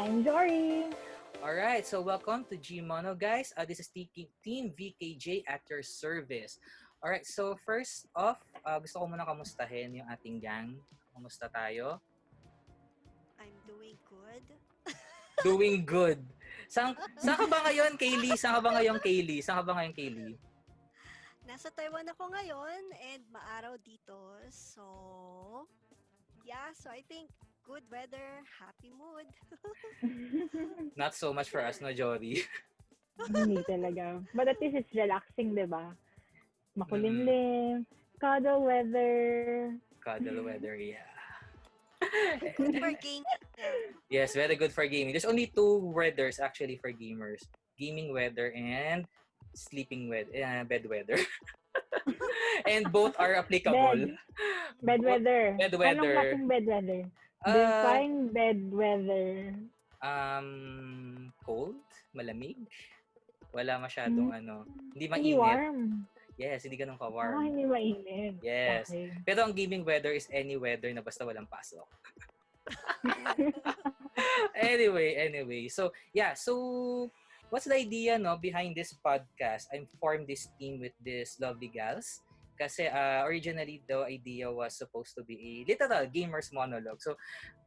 I'm Jory. Alright, so welcome to GMono, guys. This is Team VKJ at your service. Alright, so first off, gusto ko muna kamustahin yung ating gang. Kamusta tayo? I'm doing good. Doing good. Saan ka ba ngayon, Kaylee? Saan ka ba ngayon, Kaylee? Nasa Taiwan ako ngayon and maaraw dito. So I think good weather, happy mood. Not so much for us, no, Jory? Hindi talaga. But at least it's relaxing, di ba? Makulimlim, cuddle weather. Cuddle weather, yeah. Good for gaming. Yes, very good for gaming. There's only two weathers actually for gamers. Gaming weather and sleeping weather, bed weather. And both are applicable. Bed weather. Bed weather. Anong klaseng bed weather? Define bed weather. Cold, malamig. Wala masyadong hindi mainit. Hindi warm. Yes, hindi ganun ka-warm. Hindi mainit. Yes. Okay. Pero ang gaming weather is any weather na basta walang pasok. Anyway. So what's the idea behind this podcast? I formed this team with these lovely gals. Kasi originally the idea was supposed to be a literal gamer's monologue. So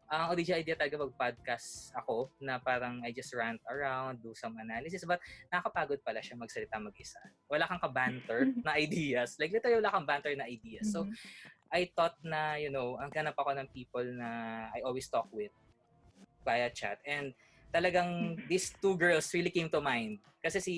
ang original idea talaga mag-podcast ako na parang I just rant around, do some analysis, but nakakapagod pala siya magsalita mag-isa. Wala kang ka-banter na ideas. Like literally wala kang banter na ideas. So I thought na, ang ganap ako ng people na I always talk with via chat. And talagang these two girls really came to mind. Kasi si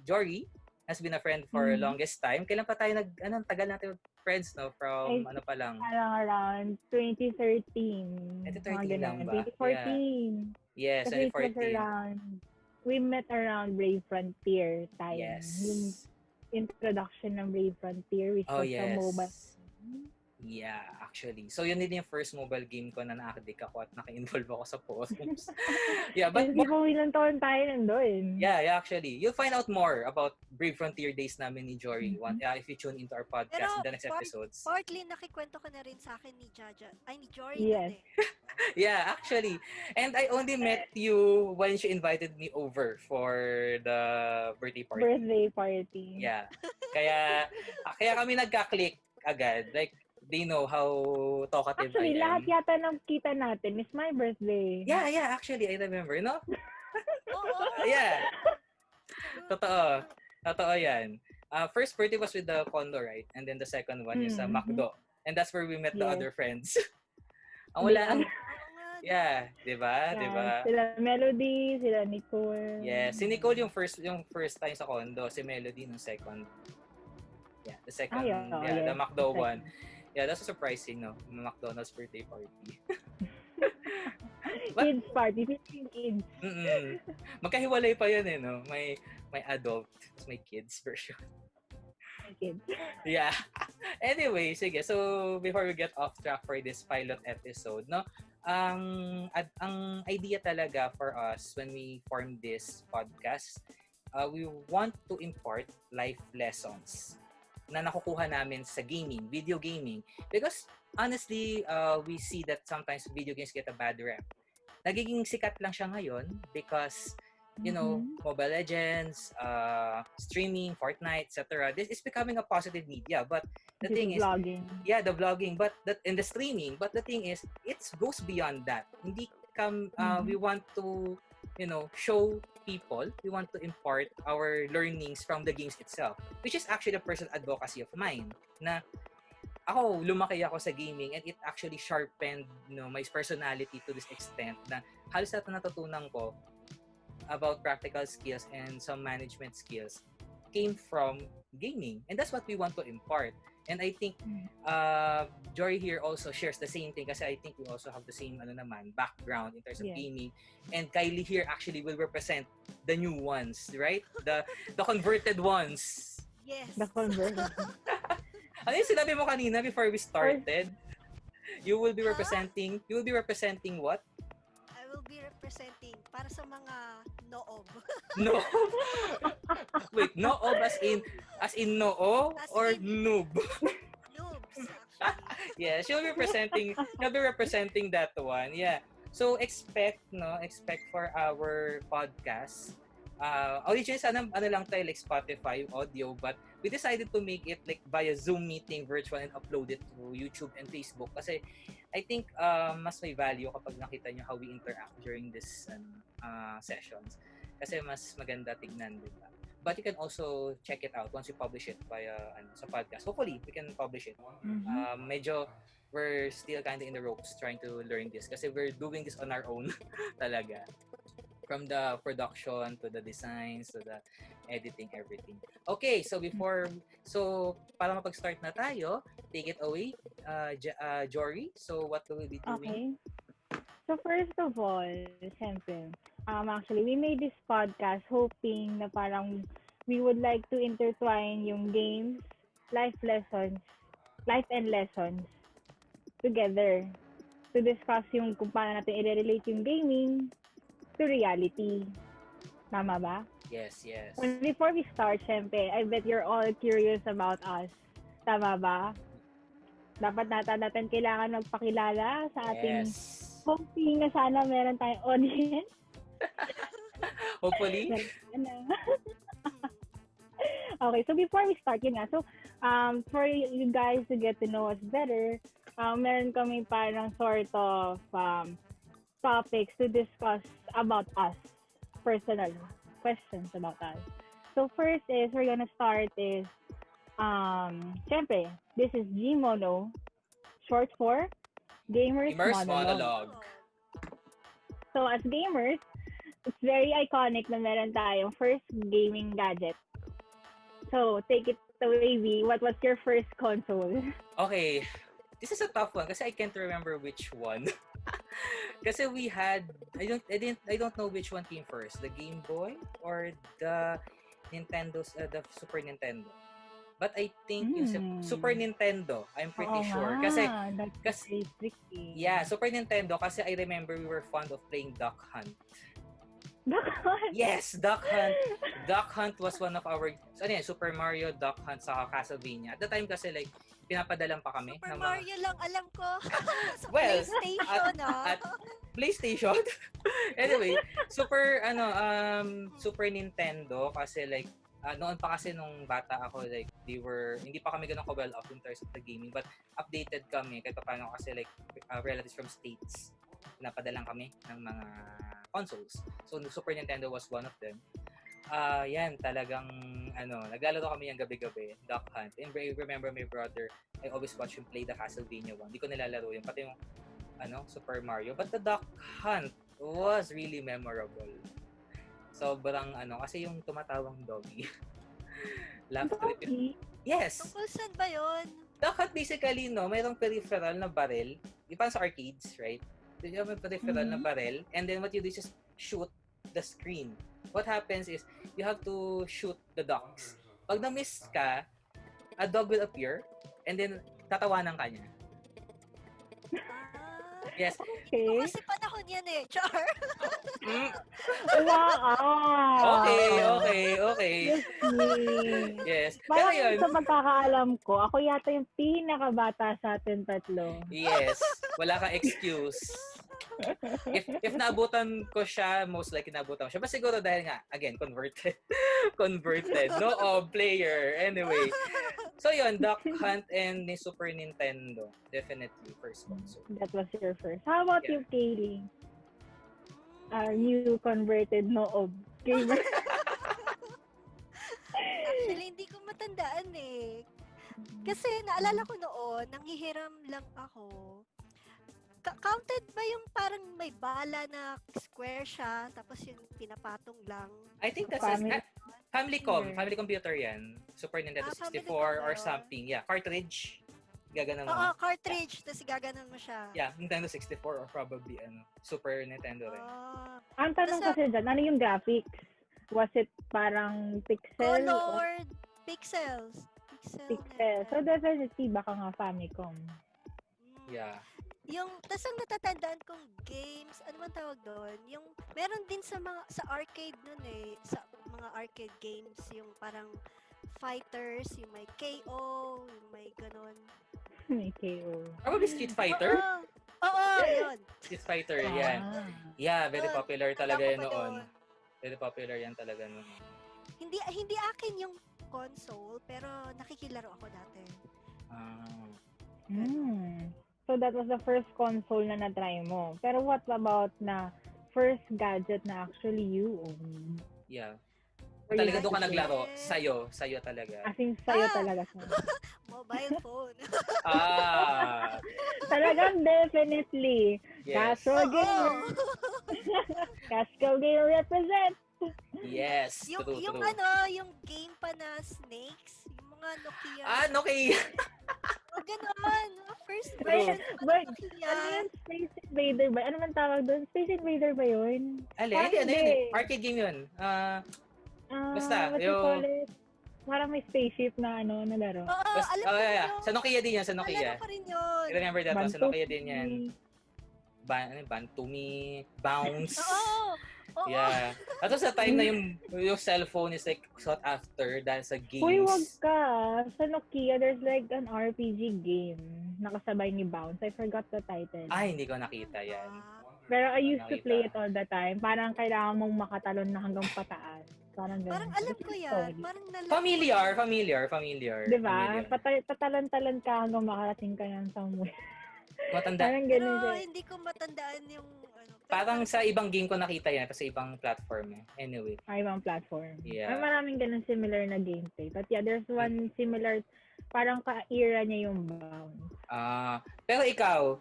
Jory has been a friend for longest time. Kailan pa tayo tagal natin friends, from pa lang? Around 2013. 2013 lang ba? 2014. Yeah. Yes, 2014. We met around Brave Frontier time. Yes. Yung introduction ng Brave Frontier, which was a mobile. Yeah, actually. So, yun din yung first mobile game ko na na-addict ako at naka-involve ako sa forums. Yeah, but... Hindi po ilang taon tayo nandun. Yeah, actually. You'll find out more about Brave Frontier days namin ni Jory if you tune into our podcast in the next episodes. Partly nakikwento ko na rin sa akin ni Jory. Yes. Yeah, actually. And I only met you when she invited me over for the birthday party. Yeah. Kaya kami nagka-click agad. Like, they know how talkative actually, I am. Lahat yata ng kita natin is my birthday. Yeah, actually, I remember, no? Yeah. Totoo yan. First birthday was with the condo, right? And then the second one is McDo. And that's where we met the other friends. Ang wala. Yeah, di ba? Sila Melody, sila Nicole. Yeah, si Nicole yung first time sa condo, si Melody yung second. Yeah, the second, the McDo one. Yeah, that's surprising, no? McDonald's birthday party. Kids party, 15 kids. Magkahiwalay pa yan, no? May adult, may kids version. Kids. Yeah. Anyway, sige. So, before we get off track for this pilot episode, no? Ang idea talaga for us when we form this podcast, we want to impart life lessons na nakukuha namin sa video gaming. Because, honestly, we see that sometimes video games get a bad rep. Nagiging sikat lang siya ngayon because, Mobile Legends, streaming, Fortnite, etc. This is becoming a positive media. But the thing is, vlogging. Yeah, the vlogging, and the streaming. But the thing is, it goes beyond that. Hindi we want to, show people, we want to impart our learnings from the games itself, which is actually a personal advocacy of mine, na ako, lumaki ako sa gaming and it actually sharpened my personality to this extent na halos lahat na natutunan ko about practical skills and some management skills came from gaming. And that's what we want to impart. And I think Jory here also shares the same thing kasi I think we also have the same background in terms of gaming. And Kylie here actually will represent the new ones, right? The converted ones. Yes. The converted. Ano yung sinabi mo kanina before we started? You will be representing what? I will be representing para sa mga noob. No. Wait, noob as in noo or noob? Noobs, actually. Yeah, she'll be representing that one. Yeah. So expect for our podcast. Originally sana lang tayo like Spotify audio, but we decided to make it like via Zoom meeting virtual and upload it to YouTube and Facebook kasi I think mas may value kapag nakita nyo how we interact during this sessions. Kasi mas maganda tignan, di ba? But you can also check it out once you publish it via sa podcast. Hopefully, we can publish it. Medyo we're still kind of in the ropes trying to learn this kasi we're doing this on our own talaga. From the production to the designs to the editing, everything. Okay, so para mapag-start na tayo, take it away, Jory. So what will we be doing? Okay. So first of all, siyempre, actually, we made this podcast hoping na parang we would like to intertwine yung games, life and lessons together to discuss yung kung paano natin i-relate yung gaming to reality. Tama ba? Yes. Well, before we start, syempre, I bet you're all curious about us. Tama ba? Dapat natin kailangan magpakilala sa ating hoping na sana meron tayong audience. Hopefully. Okay, so before we start, yun nga. So, for you guys to get to know us better, meron kami parang sort of topics to discuss about us, personal questions about us. So first is, we're gonna start is, syempre, this is GMono, short for Gamers Monologue. So as gamers, it's very iconic na meron tayong first gaming gadget. So take it away, V. What's your first console? Okay, this is a tough one kasi I can't remember which one. Kasi we had I don't know which one came first, the Game Boy or the the Super Nintendo. But I think yung Super Nintendo, I'm pretty sure. Kasi tricky. Yeah, Super Nintendo kasi I remember we were fond of playing Duck Hunt. Duck Hunt? Yes, Duck Hunt. Duck Hunt was one of our Super Mario, Duck Hunt, sa Castlevania. At the time kasi like pinapadalan pa kami Super Mario lang alam ko. Sa well, PlayStation, at PlayStation. Anyway, Super Nintendo kasi like noon pa kasi nung bata ako like hindi pa kami ganun well off in terms of the gaming, but updated kami kahit paano kasi like relatives from states napadalan kami ng mga consoles. So Super Nintendo was one of them. Yan talagang naglalaro kami yung gabi-gabi, Duck Hunt. And I remember my brother, I always watch him play the Castlevania one. Hindi ko nilalaro yun, pati yung Super Mario. But the Duck Hunt was really memorable. Sobrang kasi yung tumatawang doggy. Doggy? Yes. Tungkol saan ba yun? Duck Hunt basically mayroong peripheral na barrel. Di pa sa arcades, right? You have a peripheral na barrel, and then what you do is just shoot the screen. What happens is you have to shoot the ducks. Pag na-miss ka, a dog will appear and then tatawanan ka niya. Yes. Okay. Kasi panahon yan eh, Char. Wow! Okay. Yes. Pero Parang yun, sa pagkakaalam ko, ako yata yung pinakabata sa atin tatlo. yes. Wala kang excuse. If naabutan ko siya, most likely naabutan ko siya. But siguro dahil nga, again, converted. No player. Anyway. So yun, Duck Hunt and the Super Nintendo. Definitely first console. That was your first. How about you, Kaylee? Are you converted noob gamer? Actually, hindi ko matandaan eh. Kasi naalala ko noon, nanghihiram lang ako. Counted ba yung parang may bala na square siya, tapos yung pinapatong lang? I think that's Family computer yan. Super Nintendo 64 or something. Yeah, cartridge. Gaganon mo. Oo, cartridge. Tapos gaganon mo siya. Yeah, Nintendo 64 or probably Super Nintendo rin. Ang tanong kasi dyan, ano yung graphics? Was it parang pixel? Colored pixels. Pixel. So definitely baka nga Famicom. Yeah. Tas ang natatandaan kong games, ano man tawag doon? Yung, meron din sa arcade nun eh, sa mga arcade games, yung parang fighters, yung may KO, yung may ganon. May KO. Probably Street Fighter? Oo, yun. Street Fighter, yan. Ah. Yeah, very Yun, popular tanda talaga ko yan pa noon. yun. Very popular yan talaga noon. Hindi akin yung console, pero nakikilaro ako dati. So that was the first console na na-try mo. Pero what about na first gadget na actually you own? Yeah. Or Talaga you doon ka had to naglaro. play? Sa'yo talaga. As in, sa'yo Ah! talaga siya. Mobile phone. Talagang definitely. Yes. Casual Oo. gamer. Casual gamer represent. Yes. yung True. yung game pa na snakes, yung mga Nokia. Okay. O gano'n. First True. version pa But, ng Nokia. ano yun? Space Invader ba? Ano man tawag doon? Space Invader ba yun? Hindi. hindi. Arcade game yun. Basta, What you call it? Parang may spaceship na na laro. Oo, alam ko yeah. yun. Sa Nokia din yan, sa Alam Nokia. ko rin yun. I remember that one. Sa Nokia din yan. Bantumi. Bantumi, Bounce. Oo. Yeah. At sa time na yung cellphone is like sought after dahil sa games. Uy, wag ka. Sa Nokia, there's like an RPG game nakasabay ni Bounce. I forgot the title. Hindi ko nakita yan. Pero I used to Nakita. play it all the time. Parang kailangan mong makatalon na hanggang pataas. Parang ganun. Parang alam ko yan. Parang Familiar. Diba? Tatalon-talon ka hanggang makarating ka ng somewhere. Matanda. Parang Pero ganun siya. hindi ko matandaan yung Parang sa ibang game ko nakita yan, sa ibang platform eh. Anyway. Ibang platform. Yeah. Maraming ganun similar na gameplay. But yeah, there's one similar, parang ka-era niya yung Bounce. Pero ikaw,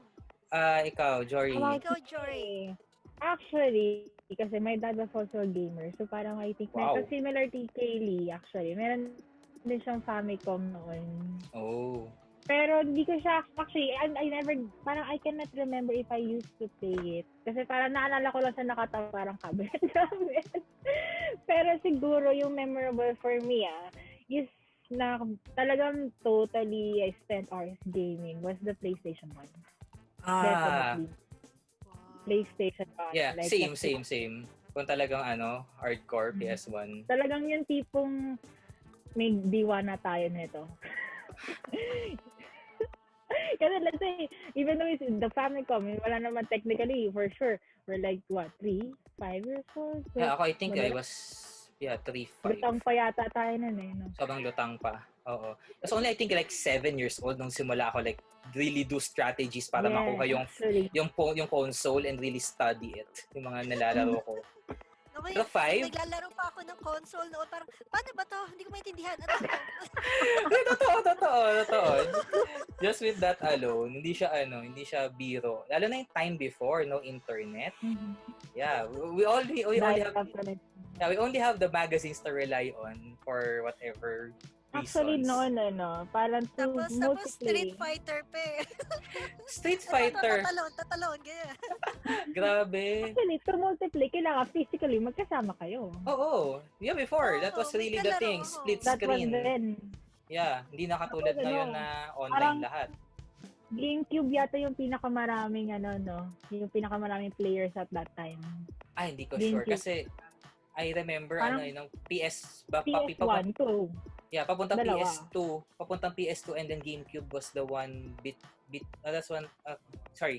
Jory. Ikaw, Jory. Actually, kasi my dad was also a gamer. So parang I think, Wow. similar to Kaylee actually. Meron din siyang Famicom noon. Oh. Pero hindi ko siya, actually, I never, parang I cannot remember if I used to play it. Kasi parang naalala ko lang sa nakatawa parang cabinet namin. Pero siguro yung memorable for me, is na talagang totally I spent hours gaming was the PlayStation 1. Definitely. PlayStation 1. Yeah, like, same. Kung talagang hardcore PS1. Talagang yung tipong may diwa na tayo nito. Kasi let's say, even though it's the Famicom, wala naman technically, for sure, we're like, 3, 5 years old? So, Yeah, ako I think I was 3, 5. lutang pa yata tayo nun no? Sobrang lutang pa. Oo. Tapos only I think like 7 years old nung simula ako like really do strategies para makuha yung console and really study it. Yung mga nilalaro ko. Okay, Pero 5? naglalaro pa ako ng console noon. Parang, paano ba to? Hindi ko maintindihan. Totoo. Just with that alone, hindi siya biro. Lalo na yung time before, no internet. Mm-hmm. Yeah, we only have the magazines to rely on for whatever reasons. Actually, noon, parang to Tapos Street Fighter pa eh. Street Fighter. Tatalon, ganyan. Grabe. Actually, to multiply, kailangan physically magkasama kayo. Oo. Yeah, before. That was really the thing. Split That was screen. then. Yeah, hindi na katulad ngayon na online Parang, lahat. GameCube yata yung pinakamaraming yung pinakamaraming players at that time. Hindi ko sure. GameCube. Kasi I remember yung PS, PS1, 2. Yeah, papuntang Dalawa. PS2 and then GameCube was the one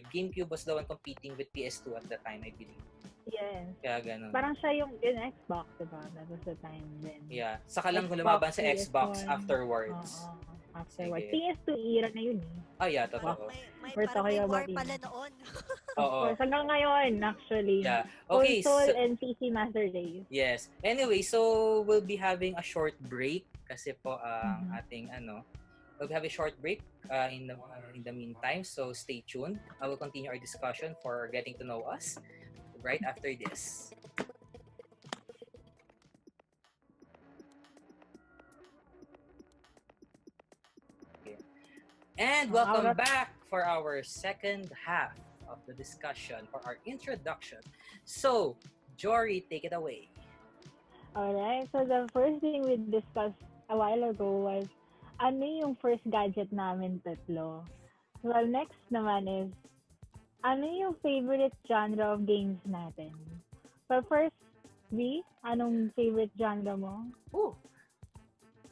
GameCube was the one competing with PS2 at the time, I believe. Yes. Kaya ganun. Parang siya yung Xbox, diba? That was the time then. Yeah, saka lang Xbox, lumaban sa Xbox PS1. afterwards. Afterwards. Sige. PS2 era na yun Yeah, totoo. We're Parang may talking war about pala noon. Oo. Hanggang ngayon, actually. Yeah. Okay, Console and PC Master Race. Yes. Anyway, so we'll be having a short break kasi po ating we'll have a short break in the meantime. So stay tuned. I will continue our discussion for getting to know us right after this. Okay. And welcome back for our second half of the discussion for our introduction. So, Jory, take it away. Alright, so the first thing we discussed a while ago was ano yung first gadget namin tatlo. Well, next naman is ano yung favorite genre of games natin? So first, V, anong favorite genre mo?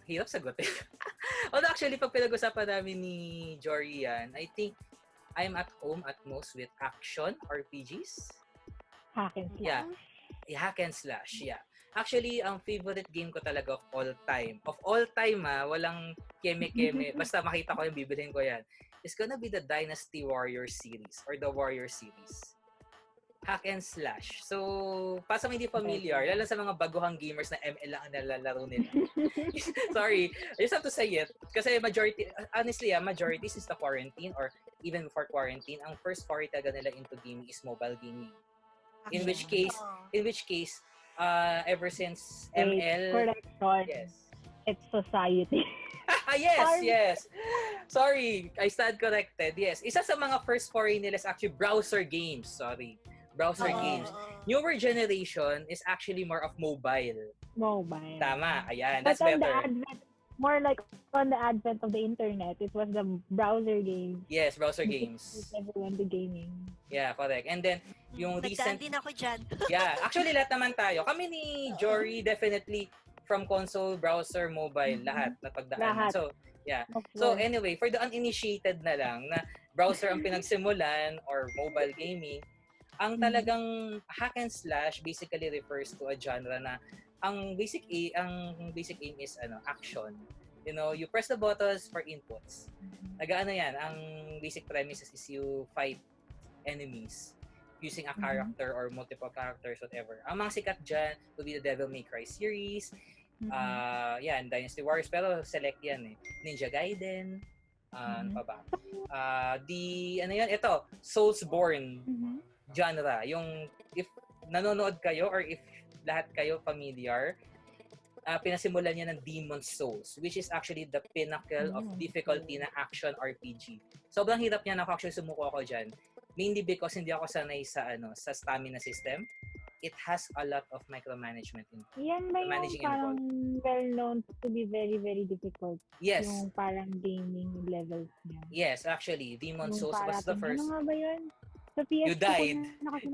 Hirap sagutin. Although actually, pag pinag-usapan namin ni Jory yan, I think I'm at home at most with action RPGs. Hack and Yeah, slash. hack and slash. Yeah. Actually, ang favorite game ko talaga of all time. Of all time walang keme-keme. Basta makita ko yung bibilhin ko yan. It's gonna be the Dynasty Warrior series or the Warrior series. Hack and slash. So, para sa mga hindi familiar, lalo sa mga baguhang gamers na ML lang ang nalalaro nila. Sorry, I just have to say it. Kasi honestly, majority since the quarantine or even before quarantine, ang first foray talaga nila into gaming is mobile gaming. In which case, ever since ML, correction. yes. It's society. yes. Sorry, I stand corrected. Yes, isa sa mga first foray nila is actually browser games. Browser games. Newer generation is actually more of mobile. Tama, ayan, that's better. More like on the advent of the internet, it was the browser games. Yes, browser games. Everyone to gaming. Yeah, correct. And then, yung recent... Nagdaan din ako dyan. Yeah, actually lahat naman tayo. Kami ni Jory, definitely from console, browser, mobile, lahat na pagdaan. So, yeah. So anyway, for the uninitiated na lang, na browser ang pinagsimulan or mobile gaming, ang talagang hack and slash basically refers to a genre na ang basic aim is action. You know, you press the buttons for inputs. Yan, ang basic premises is you fight enemies using a character or multiple characters, whatever. Ang mga sikat dyan will be the Devil May Cry series. Yan, Dynasty Warriors, pero select yan eh. Ninja Gaiden, ano pa ba? Ito, Soulsborne genre. Yung, if nanonood kayo or if lahat kayo familiar, pinasimulan niya ng Demon's Souls, which is actually the pinnacle of difficulty na action RPG. Sobrang hirap niya, ako actually sumuko ako dyan. Mainly because hindi ako sanay sa stamina system. It has a lot of micromanagement in yan ba yung parang well-known to be very, very difficult? Yes. Yung parang gaming levels niya. Yes, actually. Demon's Souls was the first. Ano nga ba yun? Sa PS2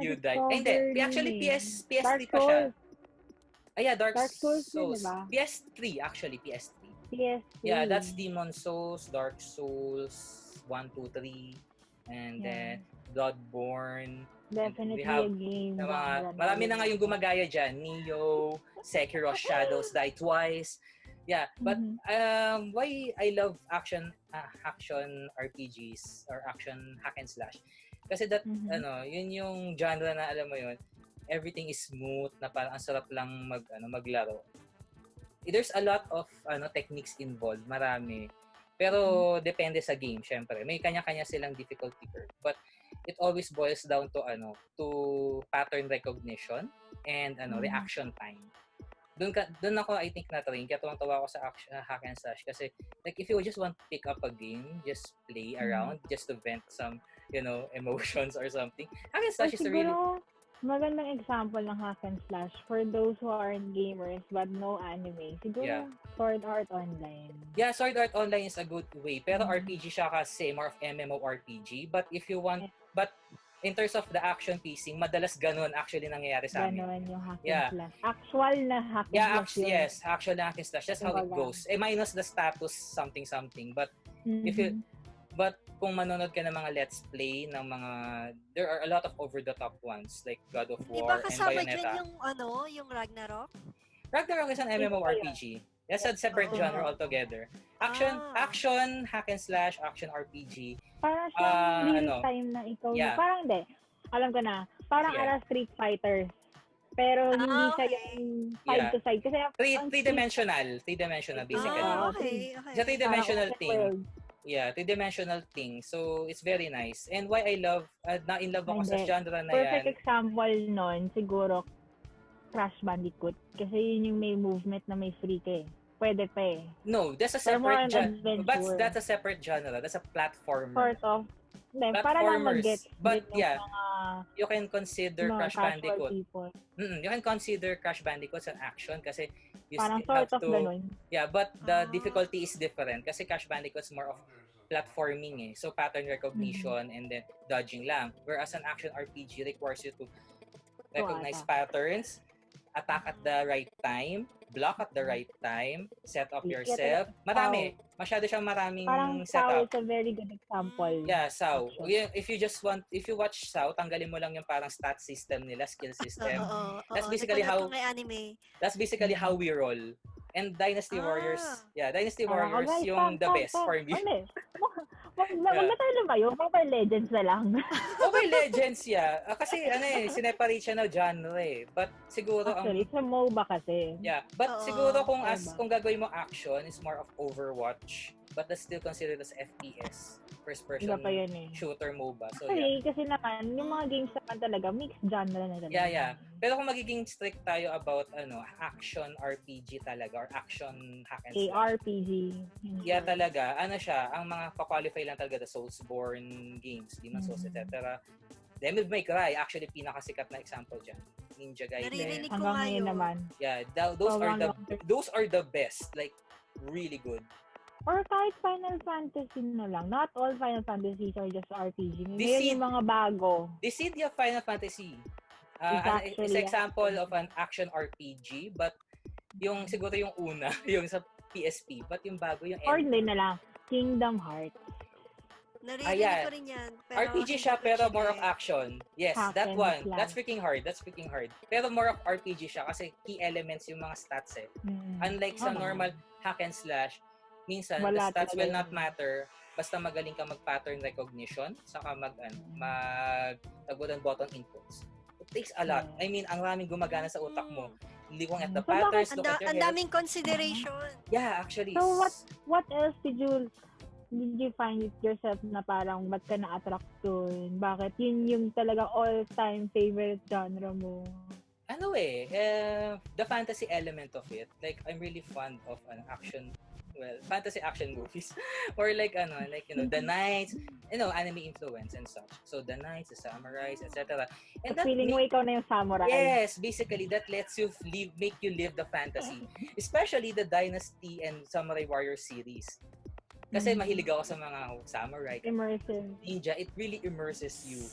you died. Hindi. Actually, PS3 pa siya. Dark Souls. Diba? PS3 actually, PS3. Yeah, that's Demon's Souls, Dark Souls 1, 2, 3, and then Bloodborne. Definitely a game. Marami na nga yung gumagaya dyan. Neo, Sekiro, Shadows Die Twice. Yeah, but why I love action RPGs or action hack and slash? Kasi yun yung genre na alam mo yun, everything is smooth, na parang ang sarap lang maglaro. There's a lot of techniques involved, marami. Pero depende sa game, syempre. May kanya-kanya silang difficulty curve. But it always boils down to pattern recognition and reaction time. Doon ako I think na-train, kaya tuwang-tawa ako sa hack and slash kasi like if you just want to pick up a game, just play around, just to vent some emotions or something. Hack and slash is really magandang example ng hack and slash for those who aren't gamers but no anime. Siguro Sword Art Online. Yeah, Sword Art Online is a good way. Pero RPG siya kasi more of MMORPG. But if you want, but in terms of the action pacing, madalas ganun actually nangyayari sa amin. Ganun yung hack and slash. Actual na hack and slash. Yes, actual na hack and slash. That's how it goes. Minus the status something. But if you kung manonood ka ng mga let's play ng mga, there are a lot of over the top ones like God of War and Bayonetta. Di ba kasama dyan yung Ragnarok? Ragnarok is an MMORPG. That's a separate genre altogether. Action, hack and slash, action RPG. Parang siyang real time na ikaw. Parang alam ko na. Parang ala Street Fighter. Pero hindi siya yung side to side. Kasi three-dimensional basically. Okay. It's a three-dimensional thing. Yeah, three-dimensional thing. So, it's very nice. And why I love, na in love ako sa genre na yan. Perfect example nun, siguro, Crash Bandicoot. Kasi yun yung may movement na may free ka eh. Pwede pa eh. No, that's a separate genre. But that's a separate genre. That's a platformer. Sort of. Para lang mag-get. But yeah, you can consider Crash Bandicoot. You can consider Crash Bandicoot an action kasi you parang have sort of to... ganun. Yeah, but the difficulty is different kasi Crash Bandicoot's more of platforming eh. So pattern recognition and then dodging lang. Whereas an action RPG requires you to recognize patterns, attack at the right time, block at the right time, set up Yeah, yourself. Marami. Masyado siyang maraming Parang Sao setup. is a very good example. Yeah, Sao. Actually. If you watch Sao, tanggalin mo lang yung parang stat system nila, skill system. Oo. That's basically Napanood ko nga anime. That's basically how we roll. And Dynasty Warriors, Dynasty Warriors Okay, yung the best for me. Wag na tayo lumayo. Mobile Legends na lang. Mobile Legends, kasi sineparate siya na genre But siguro Actually, it's a MOBA kasi. Yeah, but siguro kung gagawin mo action, it's more of Overwatch. But that's still considered as FPS. First person shooter MOBA. So, kasi naman, yung mga games naman talaga, mixed genre na talaga. Yeah. Pero kung magiging strict tayo about action RPG talaga or action hack and slash. ARPG. Yeah, talaga. Siya, ang mga pa-qualify lang talaga the Soulsborne games, Demon's Souls, etc. Devil May Cry, actually pinakasikat na example dyan. Ninja Gaiden. Naririnig ko nga yun. Naman. Yeah, those are the best. Like, really good. Or kahit Final Fantasy na lang. Not all Final Fantasies are just RPG. Ngayon yung mga bago. Dissidia Final Fantasy. It's an example of an action RPG, but siguro yung una, yung sa PSP, but yung bago yung Or hindi na lang, Kingdom Hearts. Naririnig ko rin yan. Pero RPG siya, pero more of action. Yes, that one. That's freaking hard. Pero more of RPG siya kasi key elements yung mga stats Unlike sa normal hack and slash, minsan, the stats will not matter basta magaling ka mag-pattern recognition saka tagwalan button inputs. It takes a lot. I mean, ang raming gumagana sa utak mo. Looking at the patterns, look at your ang daming consideration. Yeah, actually. So, what else did you find it yourself na parang ba't ka na-attract doon? Bakit? Yun yung talaga all-time favorite genre mo? The fantasy element of it. Like, I'm really fond of fantasy action movies. Or the knights, anime influence and such. So, the knights, the samurais, etc. And that feeling mo ikaw na yung samurai. Yes, basically, that lets you make you live the fantasy. Especially the Dynasty and Samurai Warrior series. Kasi mahilig ako sa mga samurai. Immersive. Ninja, it really immerses you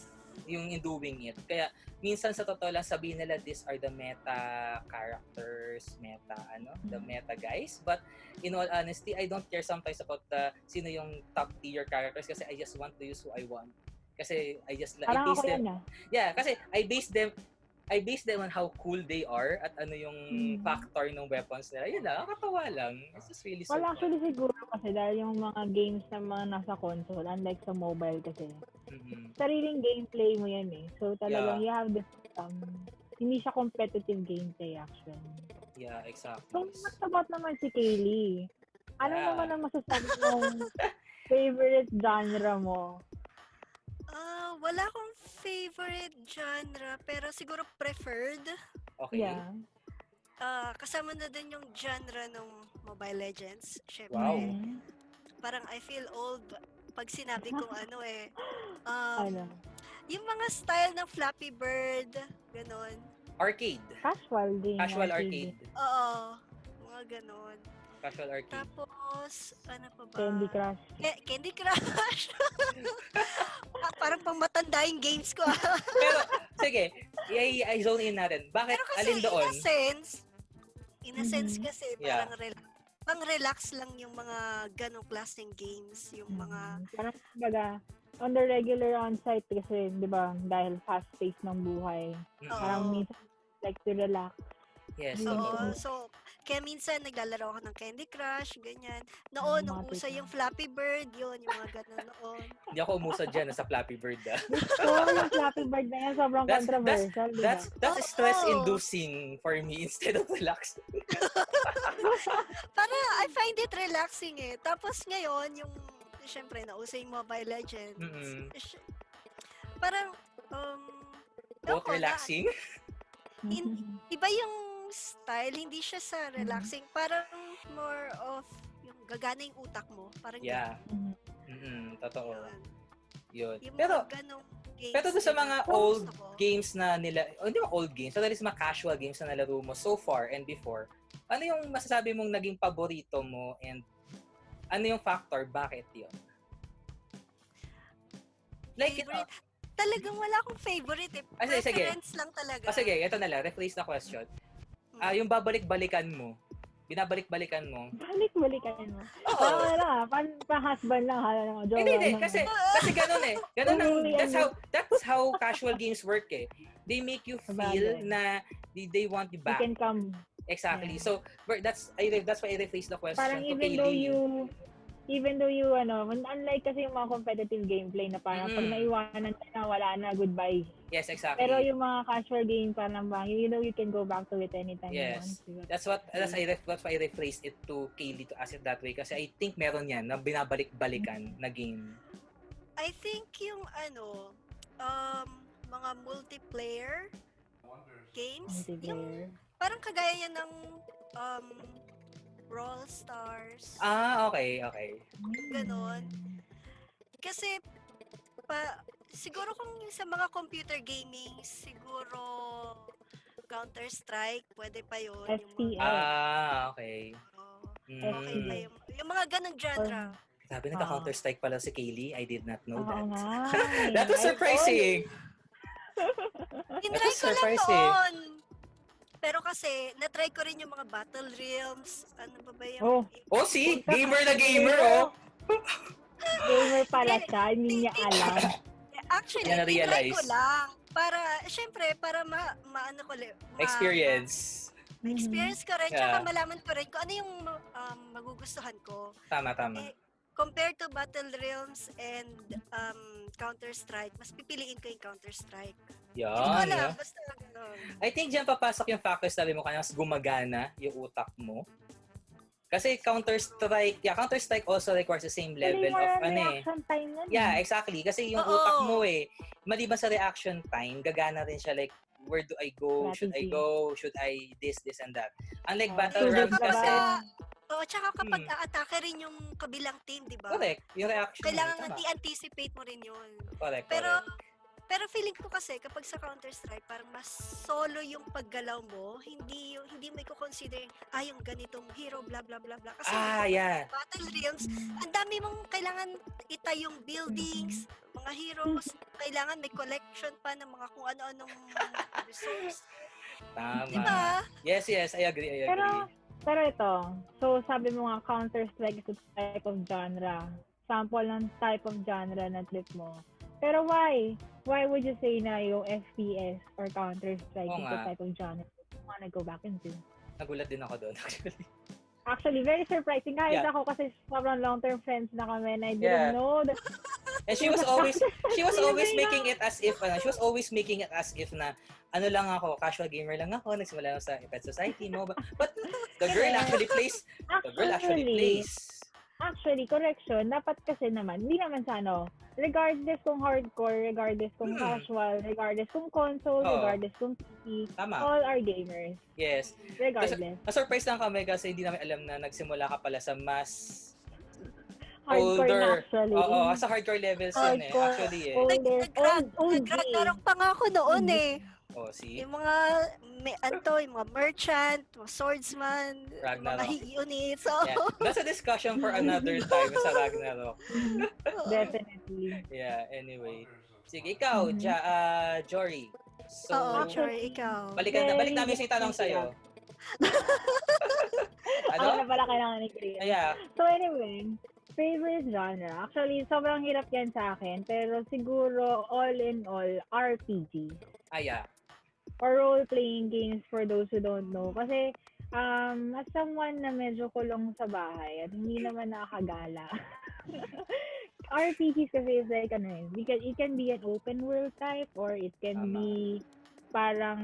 yung in doing it. Kaya minsan sa totoo lang sabihin nila these are the meta characters, the meta guys. But in all honesty, I don't care sometimes about sino yung top tier characters kasi I just want to use who I want. Kasi I base them. Yeah, kasi I base them on how cool they are at yung factor ng weapons nila. Yun lang, nakakatawa lang. It's just really so actually siguro kasi dahil yung mga games na mga nasa console, unlike sa mobile kasi, sariling gameplay mo yan So talagang you have this, hindi siya competitive gameplay actually. Yeah, exactly. So, what about naman si Kaylee? Ano naman ang masasabi mong favorite genre mo? Wala akong favorite genre, pero siguro preferred. Okay. Yeah. Kasama na din yung genre ng Mobile Legends. Syempre, Wow. parang I feel old pag sinabi kong Ano? Yung mga style ng Flappy Bird, ganon. Arcade. Casual game. Casual arcade. Oo, mga ganon. Casual arcade. Tapos, ano pa ba? Candy Crush. Candy Crush. Parang pang matanda yung games ko. Pero, sige, i-zone in natin. Bakit? Pero kasi, Alin doon? in a sense kasi, parang pang-relax lang yung mga ganong klaseng games. Yung mga... Parang baga, on the regular on-site kasi, di ba, dahil fast-paced ng buhay. Parang minsan, like to relax. Yes. So, kaya minsan naglalaro ako ng Candy Crush, ganyan. Noon, nung uso yung Flappy Bird, yun, yung mga ganon noon. Hindi ako umusad dyan sa Flappy Bird. Yung Flappy Bird na yan, sobrang controversial, di ba? That's stress-inducing for me instead of relaxing. Para, I find it relaxing Tapos ngayon, yung, syempre, nauso yung Mobile Legends. Parang, Both relaxing? Iba yung style, hindi siya sa relaxing, parang more of yung gagana yung utak mo, parang totoo. Yun. Yung Pero games, doon sa mga old games na nila, hindi mga old games, pero mga casual games na nalaro mo so far and before, ano yung masasabi mong naging paborito mo and ano yung factor, bakit yun? Like, talagang wala akong favorite Sige. Preference lang talaga. Sige, ito na lang. Rephrase the question. yung babalik-balikan mo. Binabalik-balikan mo. Balik-balikan mo. Oo. Parang pa-husband lang, hala naman. Hindi. Kasi ganun eh. Ganun ang, Really, that's how casual games work eh. They make you feel na they want you You back. can come. Exactly. Yeah. So, that's why I rephrase the question Parang to even though you, unlike kasi yung mga competitive gameplay na parang pag naiwanan ka na, wala na, goodbye. Yes, exactly. Pero yung mga casual game, parang you can go back to it anytime you want. Yes. That's why I rephrased it to Kaylee to ask it that way kasi I think meron yan na binabalik-balikan na game. I think yung mga multiplayer games, yung parang kagaya yan ng Brawl Stars. Okay. Ganon. Kasi siguro kung sa mga computer gaming, siguro Counter-Strike, pwede pa yun. FPS. Okay. Okay pa yung mga ganong genre. Sabi nagka-Counter-Strike pala si Kaylee. I did not know that. Nga. That was surprising. Tinry ko lang noon. Pero kasi, na-try ko rin yung mga Battle Realms. Ano ba yung... See? Gamer na gamer, oh! Gamer pala siya. Hindi niya alam. Actually, tinry ko lang. Syempre, para maano ko experience. Ma-experience ko rin, tsaka malaman ko rin kung ano yung magugustuhan ko. Tama. Compared to Battle Realms and Counter-Strike, mas pipiliin ko yung Counter-Strike. Yan. Basta gano'n. I think dyan papasok yung factors sabi mo kaya mas gumagana yung utak mo. Kasi Counter-Strike also requires the same level of reaction time nun. Yeah, exactly. Kasi yung utak mo maliban sa reaction time, gagana rin siya like, where do I go? Should I go? Should I this and that? Unlike Battle Realms kasi... tsaka kapag a-atake rin yung kabilang team, di ba? Correct. Yung reaction. Kailangan anticipate mo rin yun. Correct. Pero feeling ko kasi kapag sa Counter-Strike, parang mas solo yung paggalaw mo, hindi mo i-consider yung ganitong hero, blah blah blah blah. Kasi Battle Realms, ang dami mong kailangan itayong buildings, mga heroes, kailangan may collection pa ng mga kung ano-anong resource. Tama. Diba? Yes, I agree. Pero ito, so sabi mo nga Counter-Strike is a type of genre. Sample ng type of genre na trip mo. Pero why? Why would you say na yung FPS or Counter-Strike is a type of genre you wanna go back into? Nagulat din ako doon actually. Actually, very surprising. Kahit ako kasi sobrang long-term friends na kami and I didn't know that. And she was always making it as if na ano lang ako, casual gamer lang ako, nagsimula lang sa Pet Society, MOBA. But the girl actually plays. Actually, correction, dapat kasi naman, hindi naman sa regardless kung hardcore, regardless kung casual, regardless kung console, regardless kung PC, all are gamers. Yes. Regardless. Na-surprise lang kami kasi hindi namin alam na nagsimula ka pala sa mas hardcore older. Na actually. Sa hardcore levels yun actually Nag-Ragnarok pa nga ako noon see? Yung mga yung mga merchant, mga swordsman, Ragnarok. mga units. That's a discussion for another time sa Ragnarok. Definitely. Yeah, anyway. Sige, ikaw, Jory. So, Jory, ikaw. Balik namin yung tanong sa'yo. Ano na pala kailangan ni Chris? Yeah. So anyway, favorite genre. Actually, sobrang hirap yan sa akin. Pero siguro, all in all, RPG. Or role-playing games for those who don't know. Kasi, as someone na medyo kulong sa bahay at hindi naman nakakagala. RPGs kasi is like, it can be an open world type or it can be parang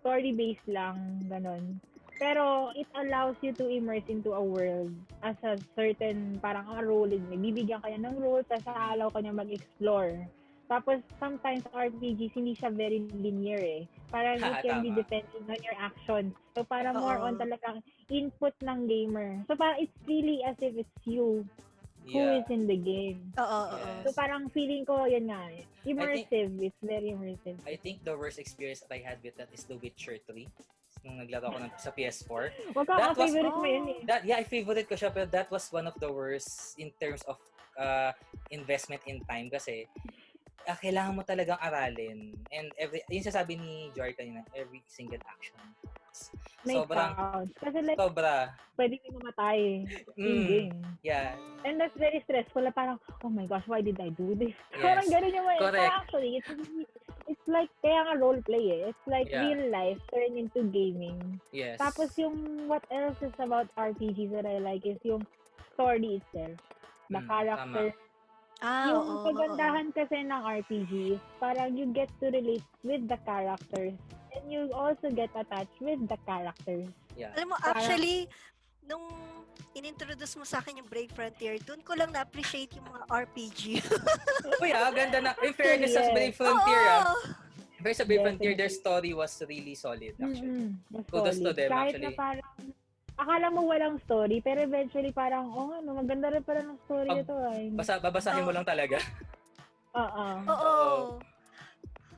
story-based lang, ganon. Pero it allows you to immerse into a world as a certain, parang a role. Bibigyan ka niya ng role, tapos aalaw ka niya mag-explore. Tapos, sometimes RPGs, hindi siya very linear Parang it can be depending on your actions. So, parang more on talagang input ng gamer. So, parang it's really as if it's you who is in the game. Yes. So, parang feeling ko, yun nga, immersive. It's very immersive. I think the worst experience that I had with that is The Witcher 3. Nung naglaro ako sa PS4. Wag ka favorite mo yun I favorite ko siya, pero that was one of the worst in terms of investment in time kasi kailangan mo talagang aralin. And yung sasabi ni Joy kanina, every single action. May Sobrang, counts. Kasi like, sobra. pwede ka mamatay in game. Yeah. And that's very stressful. Parang, oh my gosh, why did I do this? Yes. Parang ganun yung way. Correct. Parang actually, it's like, kaya nga role play eh. It's like Yeah. real life turned into gaming. Yes. Tapos yung, what else is about RPGs that I like is yung story itself. The character. Yung kagandahan kasi ng RPG is parang you get to relate with the characters and you also get attached with the characters. Yeah. Alam mo, actually, nung inintroduce mo sa akin yung Brave Frontier, dun ko lang na-appreciate yung mga RPG. Uy, ganda na. In fairness sa Brave Frontier, pero sa Brave Frontier, their story was really solid, actually. Kudos to them, kahit actually. Na parang, akala mo walang story, pero eventually parang, maganda rin pala ng story ito. Babasahin mo lang talaga. Oo.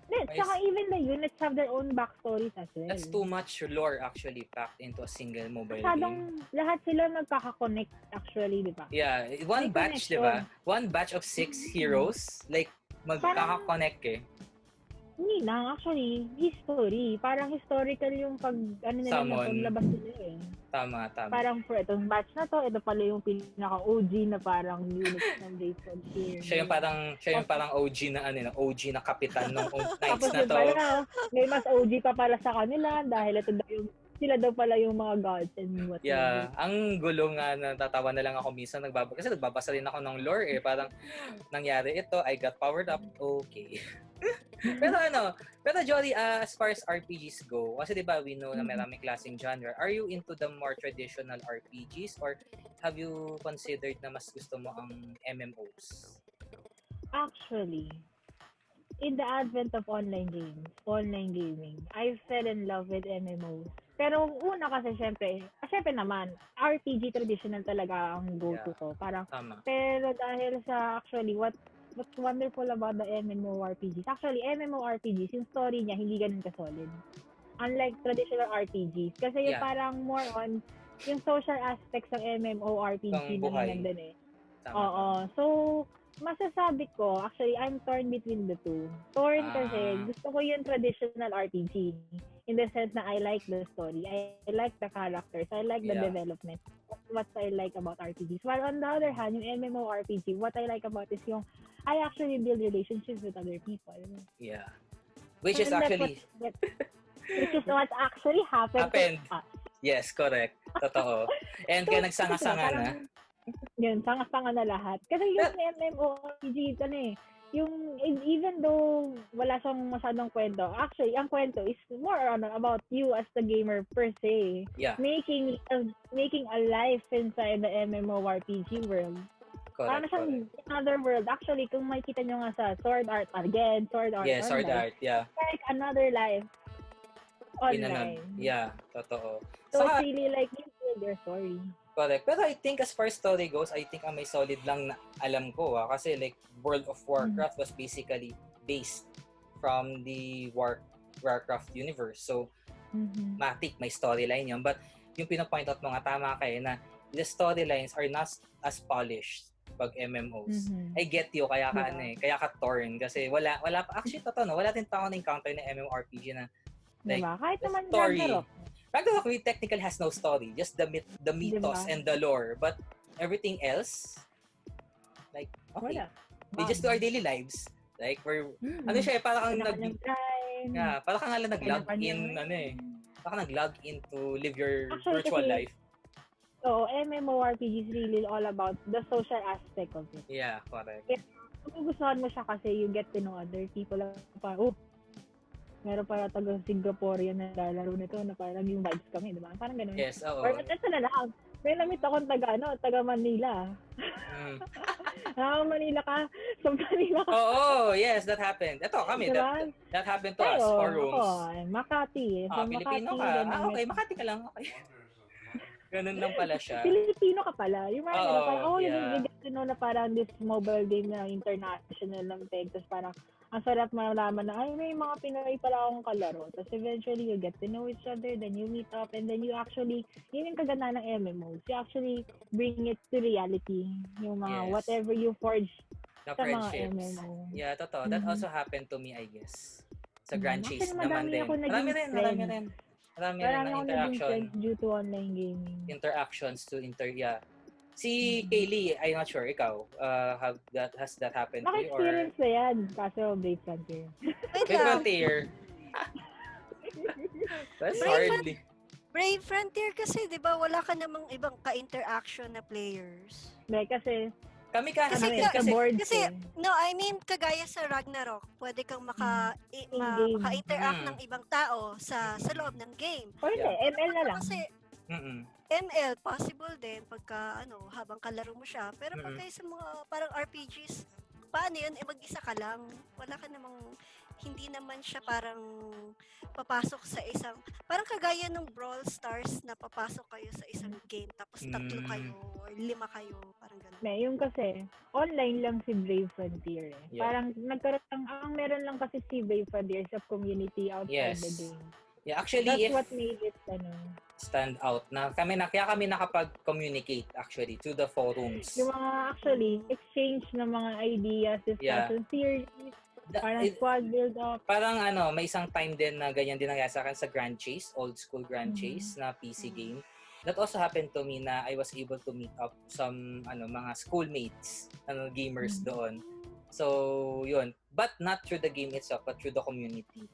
Saka even the units have their own backstories as well. That's too much lore actually packed into a single mobile game. Lahat sila magkaka-connect actually, di ba? Yeah, one batch, di ba? One batch of 6 heroes, like magkaka-connect eh. Hindi lang, actually, history. Parang historical yung paglabas nila eh. Tama. Parang for itong batch na to, ito pala yung pinaka-OG na parang unit ng Brave Frontier. Siya yung parang OG na OG na kapitan ng Knights na to. Pala, may mas OG pa pala sa kanila dahil ito daw yung sila daw pala yung mga gods and whatever. Yeah, ang gulo nga, natatawa na lang ako minsan kasi nagbabasa rin ako ng lore eh, parang nangyari ito, I got powered up, okay. pero Jolly, as far as RPGs go, kasi diba we know na maraming klaseng genre, are you into the more traditional RPGs or have you considered na mas gusto mo ang MMOs? Actually, in the advent of online gaming, I fell in love with MMOs. Pero una kasi syempre naman, RPG traditional talaga ang go-to ko. Parang, pero dahil sa actually, what's wonderful about the MMORPGs, actually, MMORPGs, yung story niya, hindi ganun ka-solid. Unlike traditional RPGs. Kasi yung parang more on, yung social aspects ng MMORPG na nandun eh. Oo. So, masasabi ko, actually, I'm torn between the two. Torn kasi gusto ko yung traditional RPG. In the sense na I like the story, I like the characters, I like the development. That's what I like about RPGs. While on the other hand, yung MMORPG, what I like about is yung I actually build relationships with other people. Yeah. Which is actually what actually happened. To us. Yes, correct. Totoo. And kaya nagsanga-sanga na. Yun, sanga-sanga na lahat. Kasi yung MMORPG, yung even though wala siyang masyadong kwento, actually, ang kwento is more about you as the gamer per se. Yeah. Making a life inside the MMORPG world. Correct. Parang siyang another world. Actually, kung makikita nyo nga sa Sword Art again, Sword Art yeah, Sword Art, yeah. Like another life online. Yeah, totoo. So it's really like you build your story. Correct. Pero I think as far as story goes, I think ang may solid lang na alam ko kasi like World of Warcraft was basically based from the Warcraft universe. So, matik, may storyline yun. But yung pinapoint out mo nga, tama kayo na the storylines are not as polished pag MMOs. I get you, kaya ka torn kasi wala pa, actually totoo no, wala din pa ako na-encounter na MMORPG na like, diba? Kahit naman story. Ragnarok technically has no story, just the mythos and the lore, but everything else, like, okay. Wala. They just do our daily lives. Like, parang parang kang nag-log in, parang nag-log in to live your virtual life. So, MMORPG is really all about the social aspect of it. Yeah, correct. Kung gustuhan mo siya kasi you get to know other people. Meron para taga-Singaporean na lalaro nito na parang yung vibes kami, di ba? Parang ganun. Yes, oo. Or ito na lang. May namit akong taga Manila. Manila ka. So, Manila ka. Oo, yes, that happened. Ito, kami. Diba? That happened to us, 4 rooms. Makati. So, Filipino ka. Okay, Makati ka lang. Okay. Ganun lang pala siya. Filipino ka pala. Yung mga parang, yeah. you get to know na parang this mobile game na international ng tech. Tapos parang, ang sarap malaman na, may mga Pinoy pala akong kalaro. Tapos eventually, you get to know each other, then you meet up, and then you actually, yun yung kaganda ng MMOs. You actually bring it to reality. Yung mga whatever you forge Na sa mga friendships. MMO. Yeah, totoo. That also happened to me, I guess. Sa Grand Chase Actually, naman madami din. ako naging friends. Marami rin Marami ng ako naging friends interaction. due to online gaming. Interactions to yeah. Si Kaylee, I'm not sure, ikaw, has that happened to you? Or Naka-experience na yan, kaso Brave Frontier. Wait Brave lang. Frontier? That's Brave hardly. Brave Frontier kasi, di ba, wala ka namang ibang ka-interaction na players. Hindi, kasi Kami kahit Kasi, din kasi, kasi, no, I mean, kagaya sa Ragnarok, pwede kang In-game. maka-interact ng ibang tao sa loob ng game. Or hindi, ML na lang. Kasi, ML, possible din pagka, habang kalaro mo siya. Pero pagka sa mga parang RPGs, paano yun? Mag-isa ka lang. Wala ka namang, hindi naman siya parang papasok sa isang, parang kagaya ng Brawl Stars na papasok kayo sa isang game, tapos 3 kayo, or 5 kayo, parang gano'n. May, yung kasi, online lang si Brave Frontier eh. Yeah. Parang ang meron lang kasi si Brave Frontier sa community outside the game. Yeah, actually, that's what made it, stand out na kaya kami nakapag-communicate actually to the forums. Yung mga actually exchange ng mga ideas, discussion theories, parang squad build up. Parang may isang time din na ganyan din nangyari sa akin sa Grand Chase, old school Grand Chase na PC game. That also happened to me na I was able to meet up some mga schoolmates, gamers doon. So, yun. But not through the game itself, but through the community.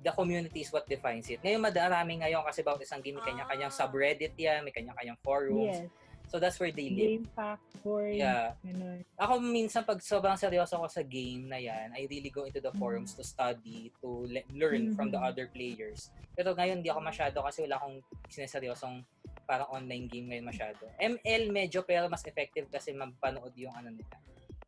The community is what defines it. Ngayon, madarami ngayon kasi bawat isang game, may kanya-kanyang subreddit yan, may kanya-kanyang forums. Yes. So, that's where they live. Game factory. Yeah. Ako minsan, pag sobrang seryoso ako sa game na yan, I really go into the forums to study, to learn from the other players. Pero ngayon, hindi ako masyado kasi wala akong sineseryosong parang online game ngayon masyado. ML medyo, pero mas effective kasi magpanood yung nila.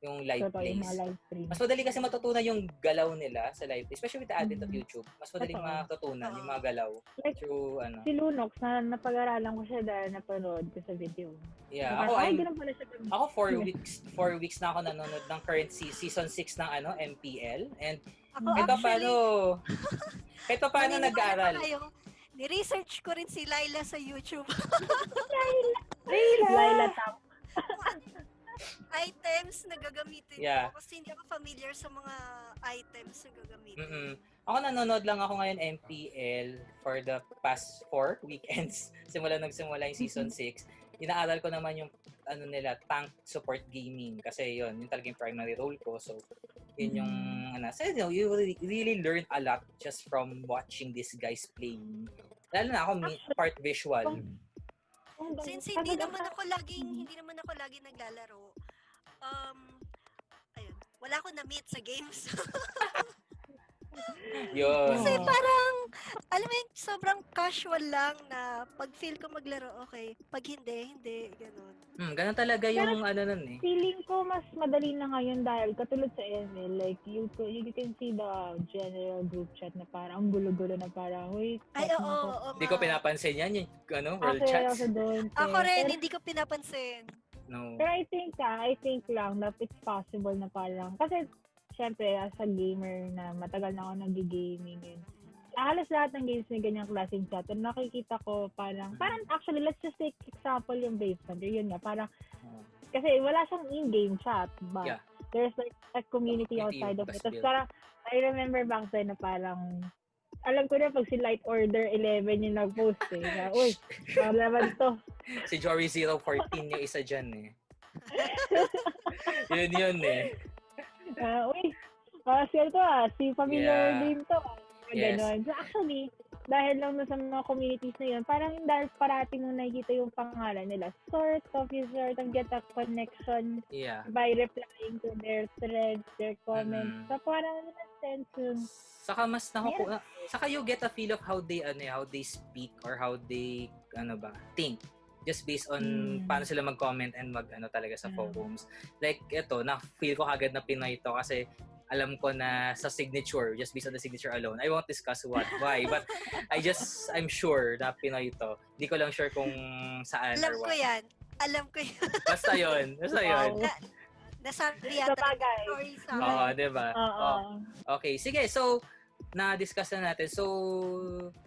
Yung live plays. Mas madali kasi matutunan yung galaw nila sa live plays, especially with the advent of YouTube. Mas madaling matutunan yung mga galaw. Like, through si Lunox, na napag-aralan ko siya dahil napanood ko sa video. Yeah, ako 4 weeks na ako nanonood ng current season 6 ng MPL, and kahit paano nag-aaral. Ni-research ko rin si Laila sa YouTube. Laila Tam. Items na gagamitin ko kasi hindi ako familiar sa mga items na gagamitin. Ako nanonood lang ako ngayon MPL for the past 4 weekends. Nagsimula yung season 6. Inaaral ko naman yung nila, tank support gaming kasi yung talaga yung primary role ko. So, yun yung so, you really learn a lot just from watching these guys playing. Lalo na ako part visual. Since hindi naman ako laging naglalaro, ayun, wala akong na-meet sa games. Kasi parang, alam mo yung sobrang casual lang na pag feel ko maglaro, okay. Pag hindi, ganun. Ganun talaga yung nun eh. Feeling ko mas madali na ngayon dahil katulad sa ML, like you can see the general group chat na parang ang gulo-gulo na parang, wait. Ay, oo. Hindi ko pinapansin yan yung world chats. Ako rin, hindi ko pinapansin. No. Pero I think lang that it's possible na parang, kasi syempre, as a gamer na matagal na ako nag-gaming yun. Halos lahat ng games may ganyang klaseng chat. And nakikita ko parang actually, let's just take example yung Brave Frontier. Yun nga, parang, kasi wala siyang in-game chat, but there's like a community outside of it. Tapos parang, I remember back then na parang, alam ko na pag si Light Order 11 yung nag-post eh. Na, uy, naman to. Si Jory 014 yung isa dyan eh. yun eh. Uy, si familiar name to. Ganon. So actually, dahil lang sa mga communities na yun, parang dahil parati mong nakikita yung pangalan nila, you sort of get a connection by replying to their threads, their comments. So parang in a sense, saka mas saka you get a feel of how they speak or how they think just based on paano sila mag-comment and talaga sa forums. Like ito, na-feel ko agad na Pinoy ito kasi alam ko na sa signature, just based on the signature alone. I won't discuss why, but I'm sure na Pinoy ito. Hindi ko lang sure kung saan or what. Alam ko yan. Basta yun. Nasabi yata story sa akin. Oo, diba? Okay, sige. So, na-discuss na natin. So,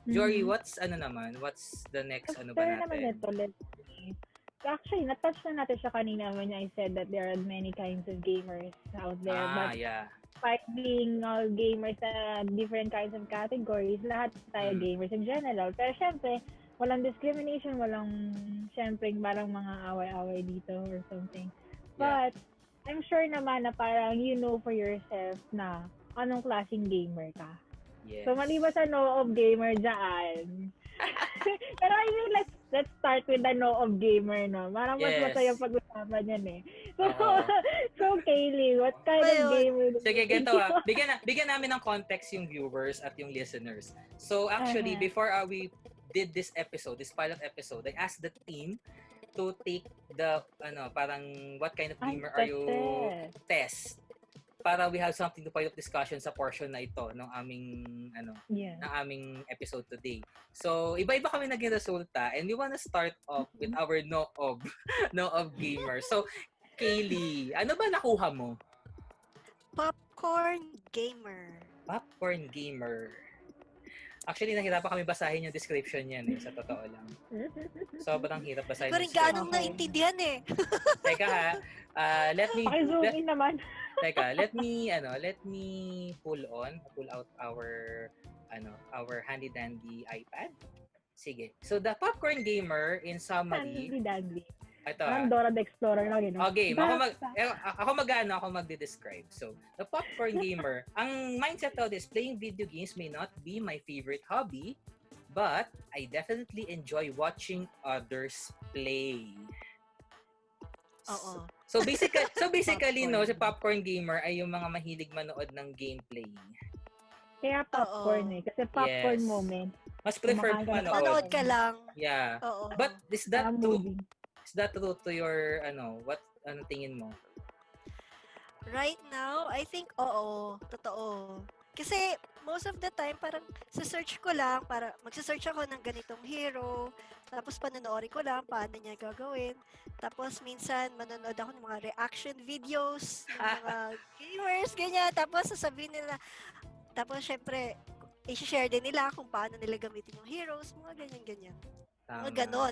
Jory, what's the next ba natin? Naman ito, let's see. actually, na-touch na natin siya kanina when I said that there are many kinds of gamers out there. But Yeah. despite being all gamers sa different kinds of categories, lahat tayo gamers in general. Pero syempre, walang discrimination, walang syempre parang mga away-away dito or something. But I'm sure naman na parang you know for yourself na anong klaseng gamer ka. Yes. So maliban sa no of gamer dyan. Pero I mean, let's start with the no of gamer, no? Parang mas masaya pag-usapan yan eh. So Kaylee, what kind of gamer? Sige, ganito Bigyan namin ng context yung viewers at yung listeners. So actually, before we did this pilot episode, I asked the team to take the parang what kind of gamer are you test para we have something to point of discussion sa portion na ito ng aming ng aming episode today. So iba-iba kami naging resulta and we wanna start off with our no of gamer. So Kaylee, ano ba nakuha mo? Popcorn gamer. Popcorn gamer. Actually, nahirapan kami basahin yung description niyan sa totoo lang. Sobrang hirap basahin. Ko rin ganong naintindihan eh. Teka ha, let me let me pull out our handy dandy iPad. Sige. So the popcorn gamer in summary. Handy dandy. Ito. Parang Dora the Explorer lang yun. Okay, ako mag-describe. So, the popcorn gamer, ang mindset daw is playing video games may not be my favorite hobby, but I definitely enjoy watching others play. Oo. So basically no, si popcorn gamer ay yung mga mahilig manood ng gameplay. Kaya popcorn kasi popcorn moment. Mas prefer manood ka lang. Yeah. Oo. But is that true? Is that true to your anong tingin mo? Right now, I think totoo. Kasi most of the time parang search ko lang para magse-search ako ng ganitong hero, tapos panonoorin ko lang paano niya gagawin. Tapos minsan manonood ako ng mga reaction videos ng mga gamers ganyan, tapos sasabihin nila, tapos syempre i-share din nila kung paano nila gamitin yung heroes, mga ganyan. Mga ganon.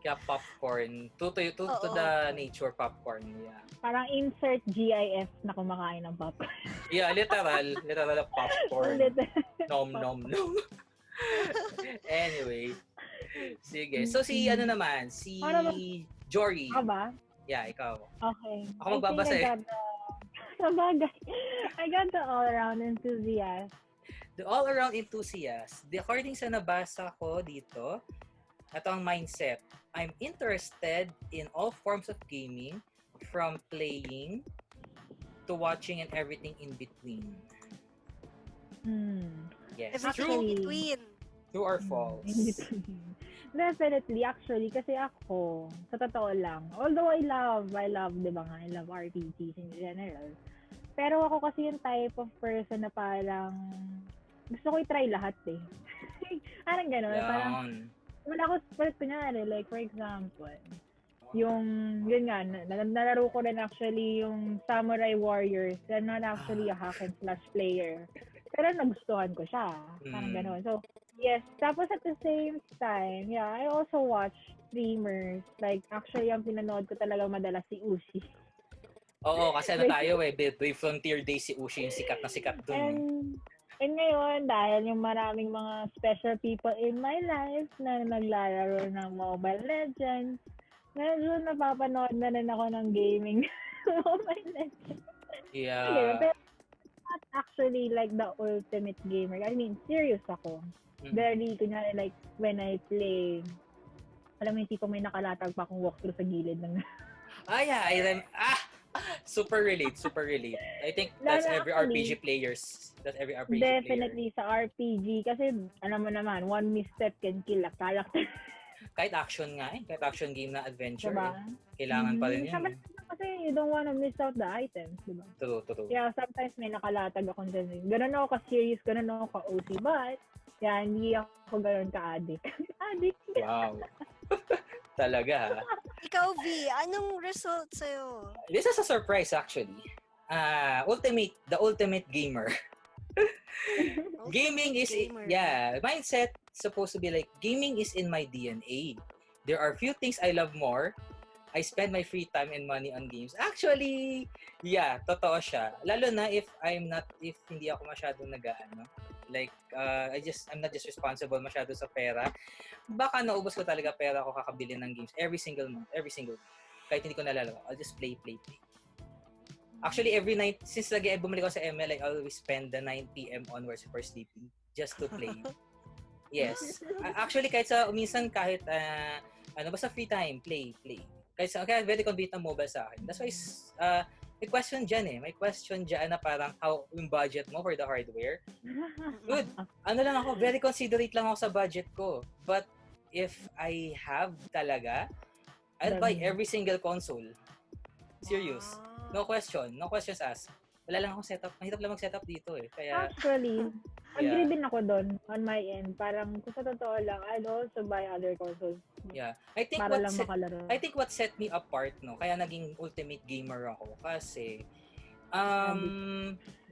Kaya popcorn. To the nature popcorn. Yeah. Parang insert GIF na kumakain ng popcorn. Yeah, literal popcorn. Nom. Anyway. Sige. So si Jory. Ako ba? Yeah, ikaw. Okay. Ako magbabasa Sabagay. I got the all-around enthusiast. The all-around enthusiast. According sa nabasa ko dito, ito ang mindset. I'm interested in all forms of gaming, from playing to watching and everything in between. Yes. Everything in between. True or false? Definitely, actually, kasi ako, sa totoo lang, although I love, di ba nga, I love RPGs in general. Pero ako kasi yung type of person na parang, gusto ko i-try lahat eh. Parang gano'n, parang, wala ako first kunyari, like for example, yun nga, nalaro ko rin actually yung Samurai Warriors. I'm not actually a hack and slash player. Pero nagustuhan ko siya. Parang gano'n. So, yes. Tapos at the same time, yeah, I also watch streamers. Like, actually, ang pinanood ko talaga madalas si Ushi. Oo, kasi tayo Brave Frontier Day si Ushi yung sikat na sikat dun. And ngayon, dahil yung maraming mga special people in my life na naglalaro ng Mobile Legends, medyo napapanood na rin ako ng gaming Mobile Legends. Yeah. Pero not actually like the ultimate gamer. I mean, serious ako. Very, kunyari, like, when I play, alam mo yung tipong may nakalatag pa akong walkthrough sa gilid ng... Super relate. I think that's every RPG players. Definitely sa RPG. Kasi, alam mo naman, one misstep can kill a character. Kahit action nga kahit action game na adventure. Diba? Kailangan pa rin yun. Kasi you don't wanna miss out the items, diba? True. Yeah, sometimes may nakalatag akong dyan. Ganun ako ka-serious, ganun ako ka-OC. But, hindi ako ganun ka-addict. Addict. Wow. Talaga. Ikaw, V, anong result sa'yo? This is a surprise actually. The ultimate gamer. Gaming is mindset supposed to be like gaming is in my DNA. There are few things I love more I spend my free time and money on games. Actually, yeah, totoo siya. Lalo na if hindi ako masyadong like, I'm not just responsible masyado sa pera. Baka naubos ko talaga pera ko kakabili ng games every single month, every single week. Kahit hindi ko nalalaro, I'll just play. Actually, every night, since bumalik ako sa ML, I always spend the 9 p.m. onwards before sleeping just to play. Yes. Actually, minsan kahit, basta free time, play. Kaya very convenient ang mobile sa akin. That's why, may question dyan May question dyan na parang how yung budget mo for the hardware. Good. Lang ako, very considerate lang ako sa budget ko. But if I have talaga, I'll buy every single console. Serious. No questions asked. Wala lang akong setup. Mahirap lang mag-setup dito Kaya, actually, agree din ako doon on my end. Parang kung sa totoo lang, I'd also buy other consoles. Yeah. I think what set me apart, kaya naging ultimate gamer ako kasi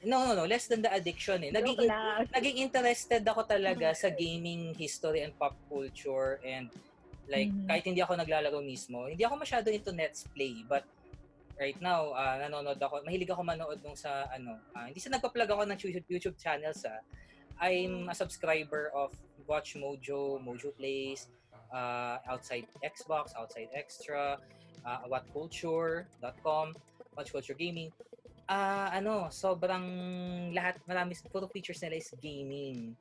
no, less than the addiction Naging interested ako talaga sa gaming history and pop culture and like kahit hindi ako naglalaro mismo, hindi ako masyado into Let's Play, but right now, nanonood ako. Mahilig ako manood nung sa hindi sa nagpa-plug ako ng YouTube channels I'm a subscriber of Watch Mojo, Mojo Plays, Outside Xbox, Outside Extra, whatculture.com, Watch Culture Gaming. Sobrang marami puro features nila is gaming.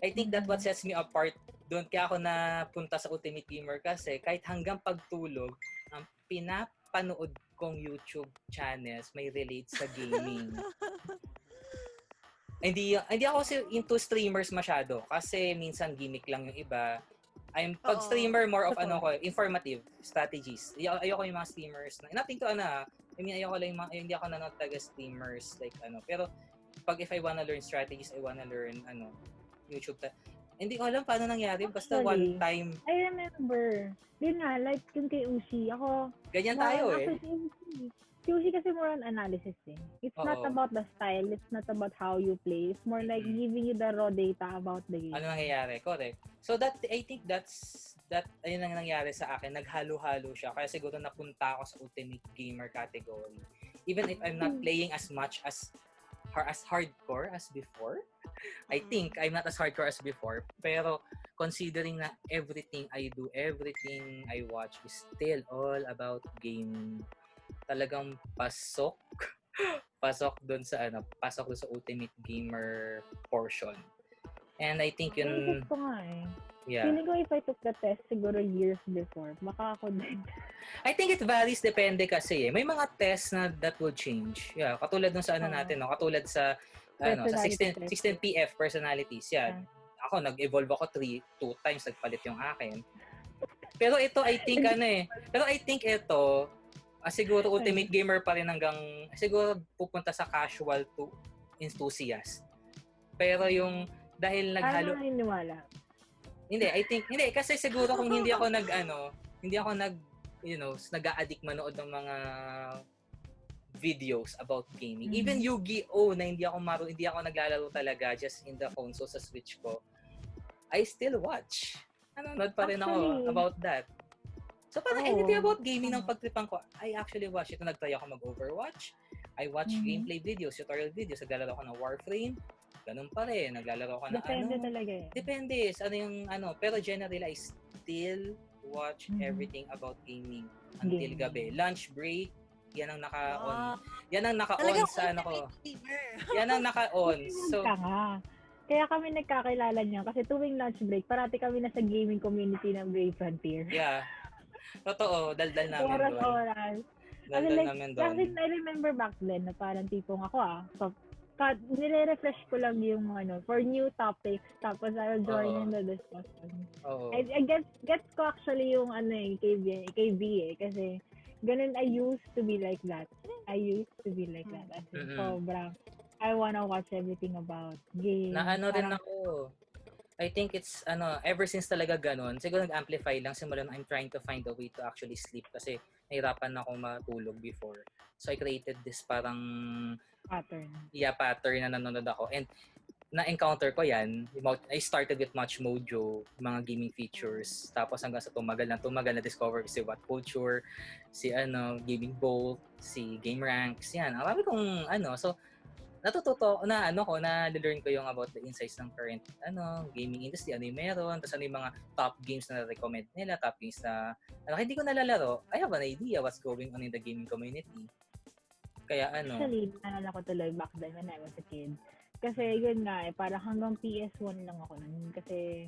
I think that what sets me apart doon kaya ako napunta sa Ultimate Gamer kasi kahit hanggang pagtulog, ang pinapanood kong YouTube channels may relate sa gaming. Hindi ako kasi into streamers masyado kasi minsan gimmick lang yung iba. Pag streamer more of informative strategies. Ayoko yung mga streamers na nothing to ayoko lang hindi ako nanonood taga streamers like pero pag if I wanna learn strategies, I wanna learn YouTube hindi ko alam paano nangyari. Basta one time. I remember. Yun nga, like yung kay Ushi. Ako, ganyan tayo Si Ushi kasi more on analysis It's not about the style. It's not about how you play. It's more like giving you the raw data about the game. Ano nangyayari? Correct. So I think ayun ang nangyari sa akin. Naghalo-halo siya. Kaya siguro napunta ako sa Ultimate Gamer category. Even if I'm not playing as much as hardcore as before. I think I'm not as hardcore as before, pero considering na everything I do, everything I watch is still all about gaming. Talagang pasok doon sa Ultimate Gamer portion. And I think yun yeah. Feeling ko if I took the test siguro years before, baka ako din. I think it varies, depende kasi May mga tests na that will change. Yeah, katulad nung sa natin, katulad sa sa 16 PF personalities. Yeah. Ako nag-evolve ako 2 times nagpalit yung akin. Pero ito I think ito siguro Ultimate Gamer pa rin hanggang siguro pupunta sa casual to enthusiast. Pero yung dahil naghalo Hindi kasi siguro kung hindi ako nag-a-addict manood ng mga videos about gaming. Even Yu-Gi-Oh na hindi ako naglalaro talaga just in the console sa Switch ko. I still watch. Nanonood pa rin ako about that. So parang anything about gaming ng pagtripan ko, I actually watch it. Nag-try ako mag-Overwatch. I watch gameplay videos, tutorial videos. Naglalaro ako ng Warframe. Ganun pa rin. Naglalaro ako ng Depende talaga Depende. Pero generally, I still watch everything about gaming until gabi. Lunch break, yan ang naka-on. Yan ang naka-on sa Yan ang naka-on. So, kaya kami nagkakilala niya kasi tuwing lunch break, parati kami nasa gaming community ng Brave Frontier. Yeah. Totoo. Daldal namin doon. Oras. Kasi I remember back then na parang tipong ako nire-refresh ko lang yung for new topics tapos I'll join in the discussion. I get ko actually yung KB kasi ganun I used to be like that. As in, sobrang I wanna watch everything about games. Rin ako. I think it's ever since talaga ganun. Siguro nag-amplify lang simula I'm trying to find a way to actually sleep kasi nahirapan ako matulog before. So I created this parang pattern. Yeah, pattern na nanonood ako. And na-encounter ko yan. I started with Match Mojo, mga gaming features. Tapos hanggang sa tumagal na-discover ko si What Culture, si Gaming Bolt, si Game Ranks, yan. Ang marami kong So, natututo na learn ko yung about the insights ng current gaming industry, ano yung meron, tapos ano yung mga top games na recommend nila, top games na hindi ko nalalaro. I have an idea what's going on in the gaming community. Kaya Actually, naalala ko tuloy back then when I was a kid. Kasi yun nga parang hanggang PS1 lang ako nun. Kasi,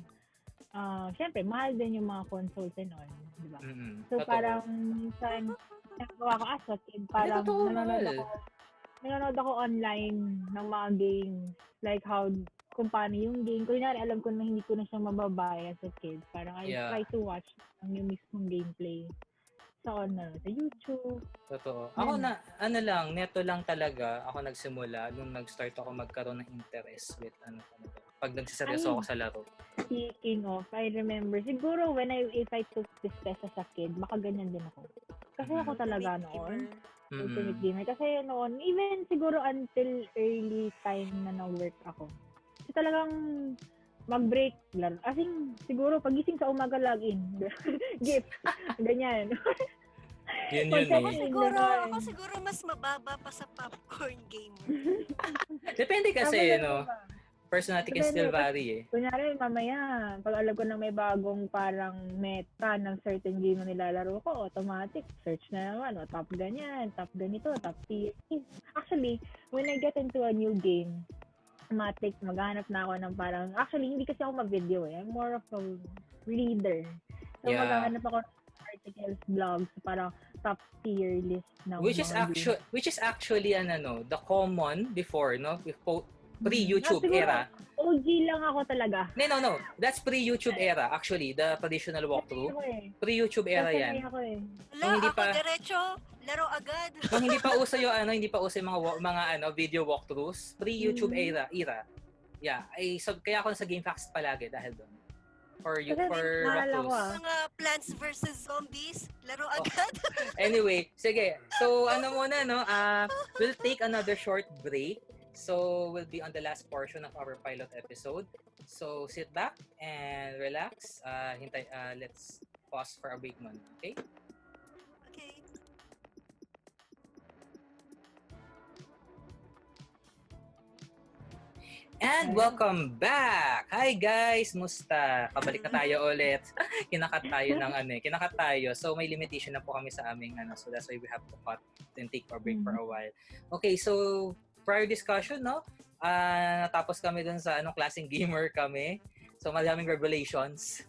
syempre, mahal din yung mga consoles and all, di ba? So, Totoo. parang minsan, nagawa ko as a kid, parang nanonood ako online ng mga games. Like kung paano yung game. Kunyari, alam ko na hindi ko na siya mababay as a kid. Parang I try to watch yung mismong gameplay sa YouTube. Totoo. Ako neto lang talaga ako nagsimula nung nag-start ako magkaroon ng interest with pag nagsiseryoso ako sa laro. Speaking of, I remember, siguro if I took this test as a kid, makaganyan din ako. Kasi ako talaga noon, ultimate gamer. Kasi noon, even siguro until early time na na-work ako. Kasi talagang mag-break lang. As in, siguro pagising sa umaga login. Gift. Ganyan. Yun Ako siguro mas mababa pa sa popcorn gamer. Depende kasi, personality can still vary eh. Kunyari, mamaya, pag alam ko na may bagong parang meta ng certain game na nilalaro ko, automatic, search na naman, top ganyan, top ganito, top tier. Actually, when I get into a new game, automatic, maghanap na ako ng parang, actually, hindi kasi ako mag-video eh. I'm more of a reader. So, maghanap ako ng articles, blogs, parang top tier list ng which is actually the common before, pre-YouTube era. OG lang ako talaga. No. That's pre-YouTube era. Actually, the traditional walkthrough. Pre-YouTube era yan. Hindi pa diretso, laro agad. Nung hindi pa uso yung mga video walkthroughs, pre-YouTube era. Yeah, kaya ako sa GameFAQs palagi dahil doon. For walkthroughs. Mga Plants vs. Zombies, laro agad. Anyway, sige. So, we'll take another short break. So, we'll be on the last portion of our pilot episode. So, sit back and relax. Let's pause for a break muna. Okay? Okay. And welcome back! Hi guys! Musta? Kabalik na tayo ulit. Kinakat tayo. So, may limitation na po kami sa aming so that's why we have to cut and take our break for a while. Okay, so prior discussion, natapos kami dun sa klaseng gamer kami. So, maraming revelations.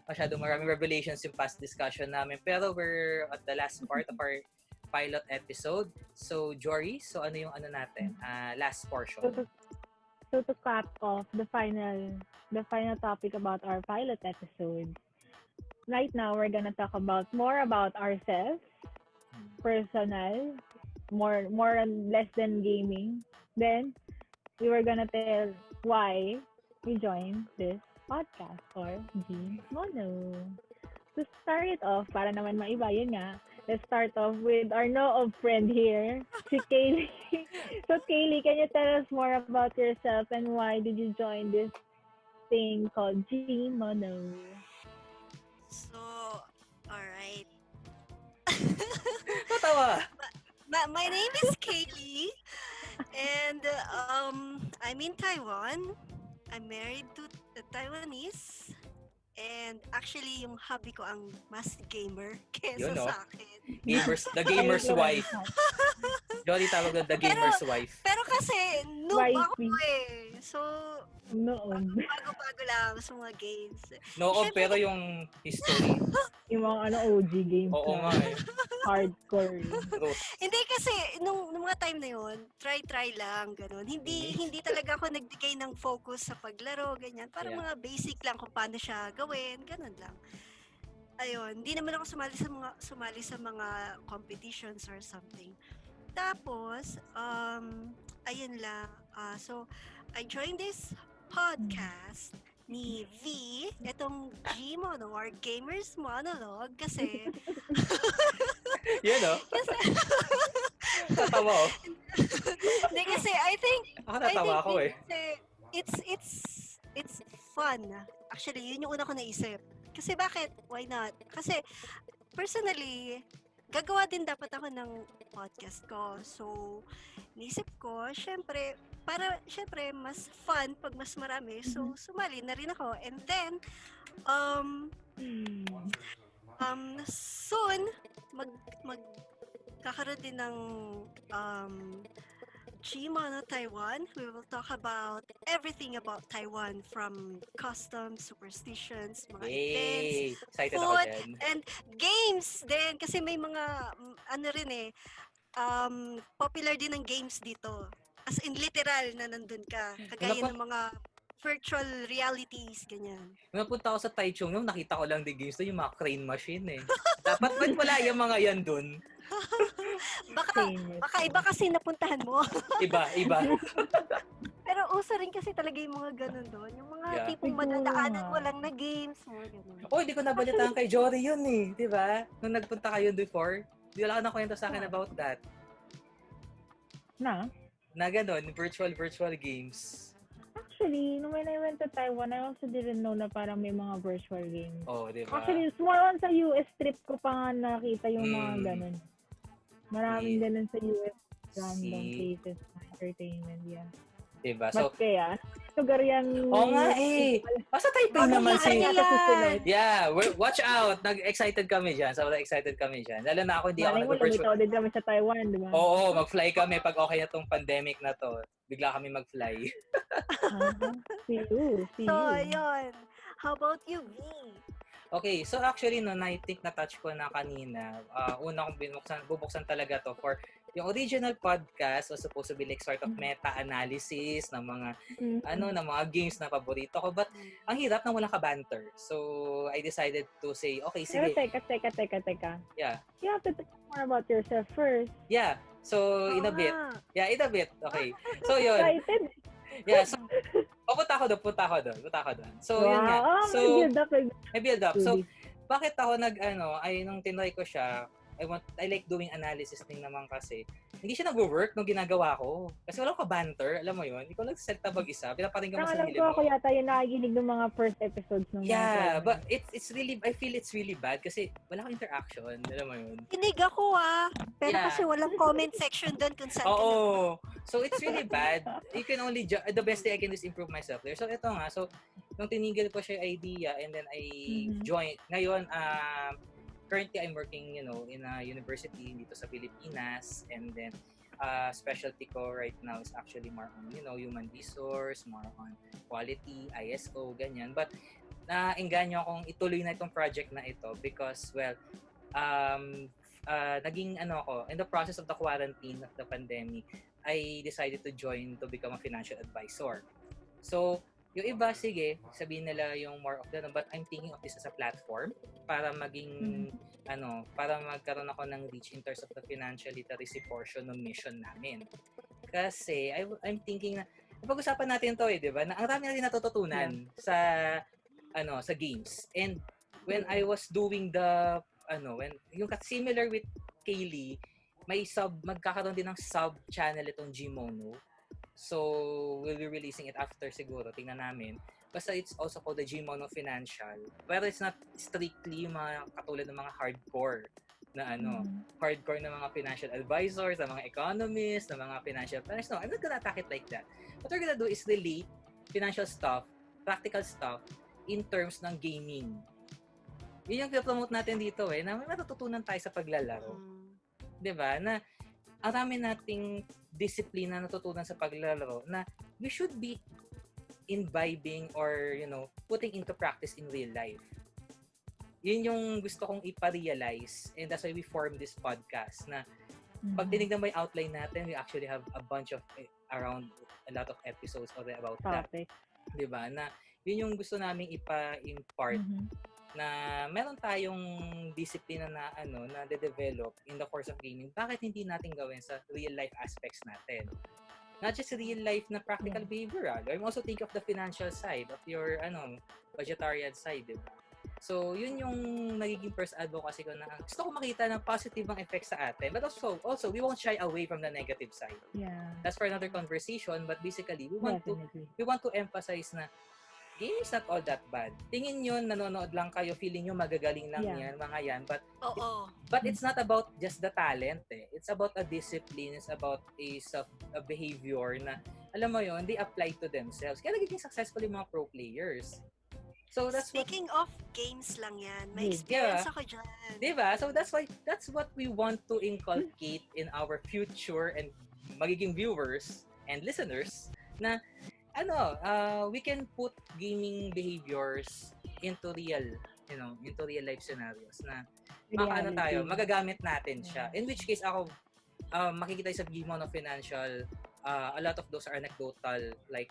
Maraming revelations yung past discussion namin. Pero we're at the last part of our pilot episode. So, Jory, so ano yung natin? Last portion. So to cap off the final topic about our pilot episode, right now we're gonna talk more about ourselves, personal, more and less than gaming. Then we were gonna tell why we joined this podcast or GMono. To start it off, para naman maiba, yun nga, let's start off with our no-of friend here, si Kaylee. So, Kaylee, can you tell us more about yourself and why did you join this thing called GMono? So, alright. Tatawa! My name is Kaylee, and I'm in Taiwan. I'm married to a Taiwanese. And actually, yung hobby ko ang mas gamer kesa sa akin. The gamer's wife. Jolly tawag doon, the gamer's wife. Pero kasi, noob ako eh. So, bago-bago lang sa mga games. Pero yung history. Yung mga OG games. Oo nga eh. Hardcore. Hindi kasi, nung mga time na yun, try lang, ganun. Hindi talaga ako nagbigay ng focus sa paglaro, ganyan. Parang mga basic lang kung paano siya gawin, ganun lang. Ayun, hindi naman ako sumali sa mga competitions or something. Tapos, ayun lang. So, I joined this podcast ni V, itong GMono or Gamers Monologue kasi Kasi natawa Hindi kasi I think ako eh. Kasi it's fun. Actually, yun yung una ko naisip. Kasi bakit? Why not? Kasi personally, gagawa din dapat ako ng podcast ko. So, naisip ko, syempre, mas fun pag mas marami. So, sumali na rin ako. And then, um, soon, magkakaroon din ng GMono Taiwan. We will talk about everything about Taiwan, from customs, superstitions, mga events, Yay! Excited ako food, dyan. and games din. Kasi may mga, popular din ng games dito. As in, literal na nandun ka. Kagaya ng mga virtual realities, ganyan. Nung napunta ako sa Taichung, nung nakita ko lang the games doon, yung mga crane machine eh. Dapat ba't wala yung mga yan doon? Baka iba kasi napuntahan mo. Iba. Pero uso rin kasi talaga yung mga ganun doon. Yung mga tipong Siguro madadaanan mo nga. lang na games, mga ganun. Hindi ko nabalitaan kay Jory yun eh. Di ba? Nung nagpunta kayo before, di wala ka nakwento sa akin about that. Na? Na ganun, virtual games. Actually, nung when I went to Taiwan, I also didn't know na parang may mga virtual games. Di ba? Actually, more on sa US trip ko pa nga nakita yung mga ganun. Maraming ganun sa US random places na entertainment, yeah. Diba? So, mas kaya, lugar yan. Oo nga eh. Basta Taipei naman si... Yeah, watch out. Excited kami dyan. Sobrang excited kami dyan. Lalo na ako, hindi ako nag-virtual. Lumitaw din kami sa Taiwan, di ba? Oo, mag-fly kami pag okay na tong pandemic na to. Bigla kami mag-fly. See you. So, yun. How about you, V? Okay, so actually, I think na-touch ko na kanina. Una kong bubuksan talaga to for yung original podcast was supposed to be like sort of meta-analysis ng mga ng mga games na paborito ko, but ang hirap na wala ka banter. So I decided to say, okay, sige. Pero teka. Yeah. You have to talk more about yourself first. Yeah. So in a bit. Okay. So yun. Excited. Yeah, so punta ako doon. So yun nga. So may build up. So bakit ako nung tinry ko siya, I like doing analysis din naman kasi hindi siya nag-work nung ginagawa ko. Kasi wala ko banter, alam mo yun. Ikaw nagsalita mag-isa, pinaparinggan mo sa sarili mo. Alam ko yata yung nakikinig ng mga first episodes ng Yeah, but it's really, I feel it's really bad kasi wala akong interaction, alam mo yun. Kinig ako pero kasi walang comment section doon kung saan Oo. So it's really bad. You can only, the best thing I can do is improve myself there. So ito nga, so nung tinigil ko siya idea and then I joined, ngayon, currently I'm working, in a university dito sa Pilipinas, and then specialty ko right now is actually more on, human resource, more on quality, ISO, ganyan. But naengganyo akong ituloy na itong project na ito because, naging ako, in the process of the quarantine of the pandemic, I decided to become a financial advisor. So, yung iba, sige, sabihin nila yung more of that, but I'm thinking of this as a platform para maging, para magkaroon ako ng reach in terms of the financial literacy portion ng mission namin. Kasi, I'm thinking na, pag-usapan natin to di ba? Na, ang dami natin natututunan sa games. And when I was doing yung similar with Kaylee, magkakaroon din ng sub-channel itong GMono. So, we'll be releasing it after siguro. Tingnan namin. Basta it's also called the GMono Financial. Pero it's not strictly yung mga katulad ng mga hardcore na hardcore na mga financial advisors, na mga economists, na mga financial planners. No, I'm not gonna attack it like that. What we're gonna do is relate financial stuff, practical stuff, in terms ng gaming. Yun yung promote natin dito na may matututunan tayo sa paglalaro. 'Di ba? Na ang dami nating disiplina natutunan sa paglalaro na we should be imbibing or, putting into practice in real life. Yun yung gusto kong ipa-realize, and that's why we formed this podcast na pag tinignan mo yung outline natin, we actually have a bunch of around a lot of episodes already about topic. That. 'Di ba? Na yun yung gusto naming ipa-impart na meron tayong disiplina na na de-develop in the course of gaming. Bakit hindi natin gawin sa real life aspects natin? Not just real life na practical behavioral. I'm also think of the financial side of your budgetarian side, diba? So, yun yung nagiging first advocacy ko na gusto ko makita ng positive ang effects sa atin. But also we won't shy away from the negative side. Yeah. That's for another conversation, but basically we want to emphasize na game is not all that bad. Tingin nyo, nanonood lang kayo, feeling nyo magagaling lang yan, mga yan. But it's not about just the talent eh. It's about a discipline, it's about a behavior na, alam mo yun, they apply to themselves. Kaya nagiging successful yung mga pro players. So that's Speaking of games lang yan, may experience ako dyan. Diba? So that's what we want to inculcate in our future and magiging viewers and listeners na we can put gaming behaviors into real life scenarios na magagamit natin siya. In which case ako makikita sa GMono Financial, a lot of those are anecdotal, like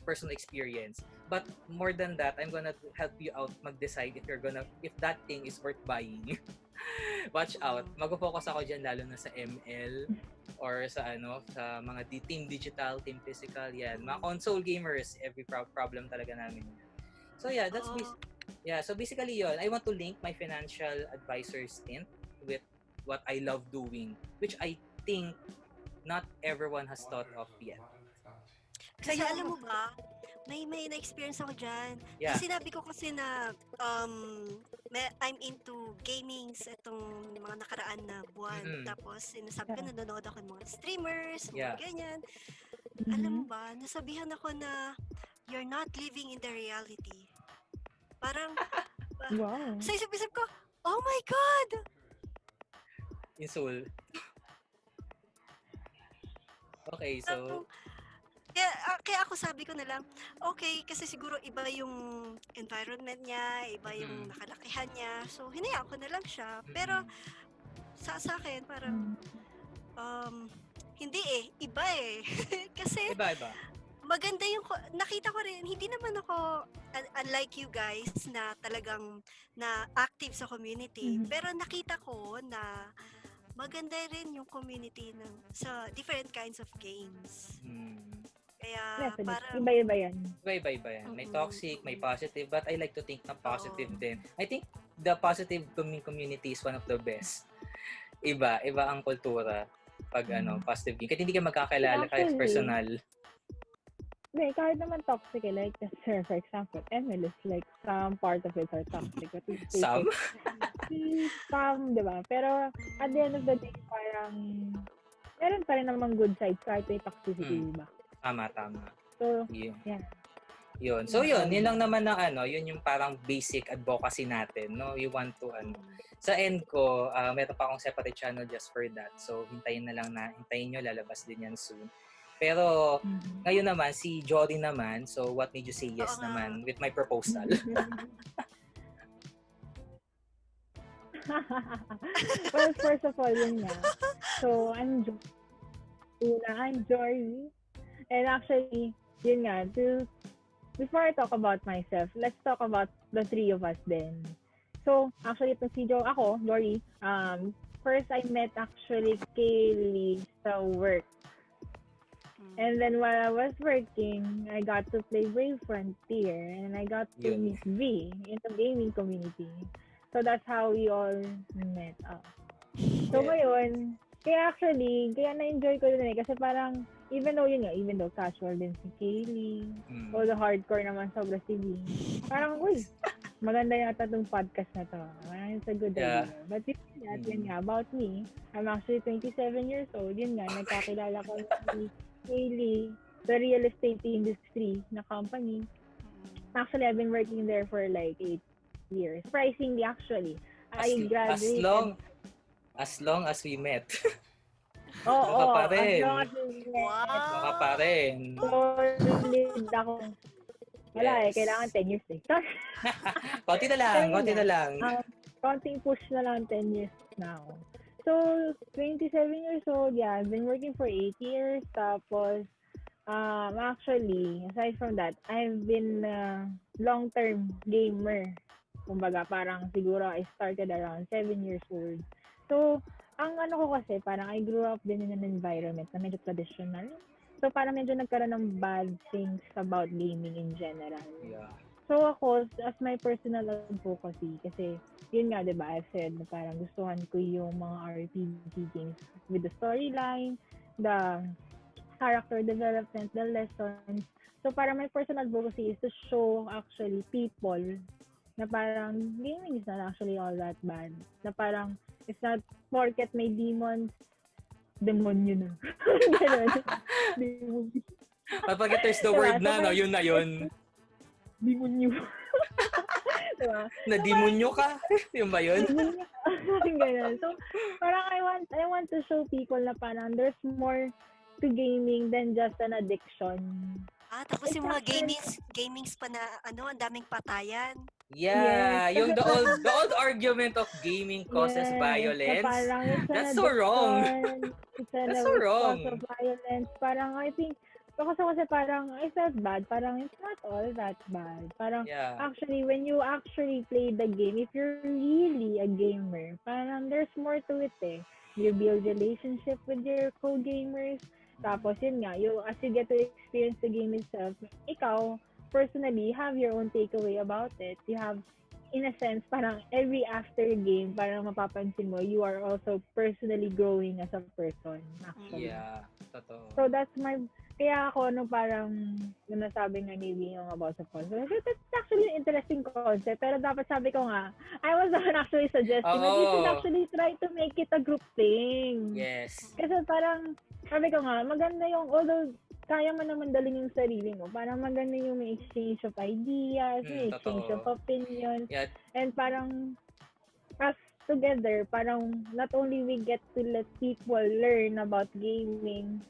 personal experience. But more than that, I'm gonna help you out mag-decide if that thing is worth buying. Watch out. Mag-focus ako dyan lalo na sa ML or sa mga team digital, team physical, yan. Mga console gamers, every problem talaga namin. So yeah, so basically yun. I want to link my financial advisor stint with what I love doing, which I think not everyone has thought of yet. Kasi alam mo ba, may na-experience ako dyan. Yeah. Sinabi ko kasi na I'm into gamings itong mga nakaraan na buwan. Tapos sinasabi ko nanonood ako ng mga streamers, mga ganyan. Alam mo ba, nasabihan ako na you're not living in the reality. Parang, sa isip-isip ko, oh my God! Insult. Okay, so kaya ako sabi ko na lang, okay, kasi siguro iba yung environment niya, iba yung nakalakihan niya. So, hinayaan ko na lang siya. Pero, sa akin, parang, hindi iba kasi, iba. Maganda yung, nakita ko rin, hindi naman ako, unlike you guys, na talagang, na active sa community. Pero nakita ko na, maganda rin yung community sa different kinds of games. Kaya parang iba-iba yan. Iba-iba yan. May toxic, may positive, but I like to think na positive din. I think the positive community is one of the best. Iba ang kultura pag positive game. Kahit hindi ka magkakilala kahit personal. Hindi, kahit naman toxic like sir, for example, ML is like some part of it are toxic. Some? Some, di ba? Pero at the end of the day, parang meron pa rin namang good sides kahit may toxicity, di ba? Tama. So, yeah. Yun. So yun lang naman ng yun yung parang basic advocacy natin, no? You want to sa end ko, meron pa akong separate channel just for that. So hintayin nyo, lalabas din yan soon. Pero ngayon naman si Jory naman, so what made you say yes naman with my proposal? Well, first of all, yun nga. So, I'm Jory. And actually, yun nga, before I talk about myself, let's talk about the three of us then. So, actually, ito si Jory. First, I met actually Kaylee sa work. And then while I was working, I got to play Brave Frontier and I got to meet V in the gaming community. So that's how we all met up. So ngayon, kaya na-enjoy ko din kasi parang even though casual din si Kaylee, all the hardcore naman sobra si V. Parang, maganda yata itong podcast na to. It's a good idea. But yun nga, about me, I'm actually 27 years old. Yun nga, nagkakilala ko si Kaylee, the real estate industry na company. Actually, I've been working there for like 8 years. Surprisingly, actually. I graduated. As long as we met. Oo, pa rin. as long as we met. Baka pa rin. Solid ako. Wala kailangan 10 years Konti na lang. Konting push na lang 10 years now. So, 27 years old, I've been working for 8 years. Tapos, actually, aside from that, I've been long-term gamer. Kumbaga, parang siguro I started around 7 years old. So, ang ko kasi, parang I grew up din in an environment na medyo traditional. So, parang medyo nagkaroon ng bad things about gaming in general. Yeah. So, So ako, as my personal advocacy, kasi yun nga, di ba, I've said na parang gustuhan ko yung mga RPG games with the storyline, the character development, the lessons. So parang my personal advocacy is to show actually people na parang gaming is not actually all that bad. Na parang it's not porket may demons, demonyo na. Ganun. Kapag there's the word na, no, yun na yun. Demonyo. Diba? Na-demonyo ka? Yun ba yun? Ganun. So, parang I want to show people na parang there's more to gaming than just an addiction. Tapos yung mga gamings pa na, ang daming patayan. Yeah, Yes. yung the old argument of gaming causes violence. Parang That's so wrong. That's so wrong. Cause of violence. Parang I think, kasi parang I felt bad. Parang it's not all that bad. Parang actually, when you actually play the game, if you're really a gamer, parang there's more to it eh. You build relationship with your co-gamers. Tapos yun nga, as you get to experience the game itself, ikaw, personally, have your own takeaway about it. You have, in a sense, parang every after game, parang mapapansin mo, you are also personally growing as a person, actually. Yeah, totoo. So that's kaya ako, parang, yung nasabi nga ni Wing about the concept, that's actually an interesting concept, pero dapat sabi ko nga, I was the one actually suggesting that you should actually try to make it a group thing. Yes. Kasi parang, sabi ko nga, maganda yung, although, kaya mo naman dalhin yung sarili mo. Parang maganda yung may exchange of ideas, may exchange of opinions. Yeah. And parang, us together, parang not only we get to let people learn about gaming,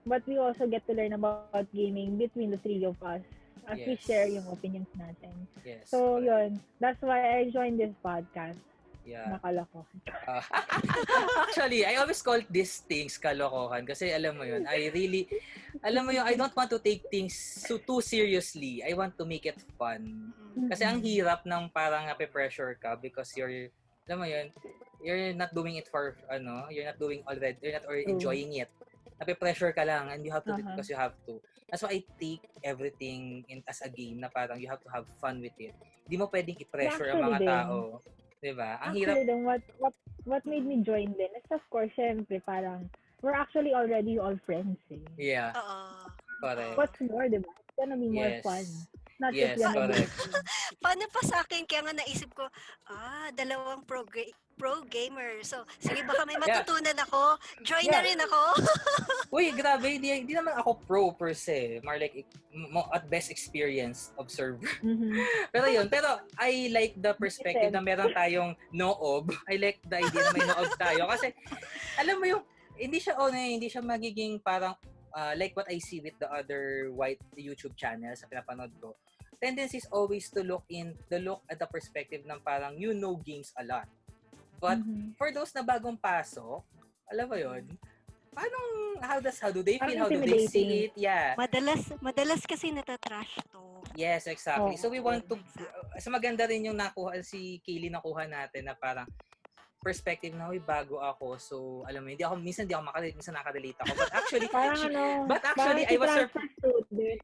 but we also get to learn about gaming between the three of us as we share yung opinions natin. Yes. So, yun. That's why I joined this podcast. Yeah. Nakalokohan. Actually, I always call these things kalokohan kasi alam mo yun, I don't want to take things too seriously. I want to make it fun. Kasi ang hirap ng parang nape-pressure ka because alam mo yun, you're not doing it for, you're not enjoying it. Nape-pressure ka lang and you have to do it because you have to. That's why I take everything as a game na parang you have to have fun with it. Hindi mo pwedeng i-pressure ang mga tao. Diba? Ang hirap. Actually, what made me join din is of course, syempre, parang we're actually already all friends eh. Yeah. Correct. What's more, diba? It's gonna be more fun. Not just correct. Paano pa sa akin? Kaya nga naisip ko, dalawang pro gamer. So, sige, baka may matutunan ako. Join na rin ako. Uy, grabe. Hindi naman ako pro per se. More like, at best experienced observer. Pero I like the perspective na meron tayong noob. I like the idea na may noob tayo. Kasi, alam mo yung, hindi siya magiging parang, like what I see with the other white YouTube channels na pinapanood ko. Tendency is always to look at the perspective ng parang games a lot. But for those na bagong pasok, alam mo yun, how do they feel? How do they see it? Yeah. Madalas kasi natatrash to. Yes, exactly. So we want to, maganda rin yung si Kaylee nakuha natin na parang perspective na, bago ako. So, alam mo, minsan hindi ako makarelate, minsan nakarelate ako. But actually, I was surprised.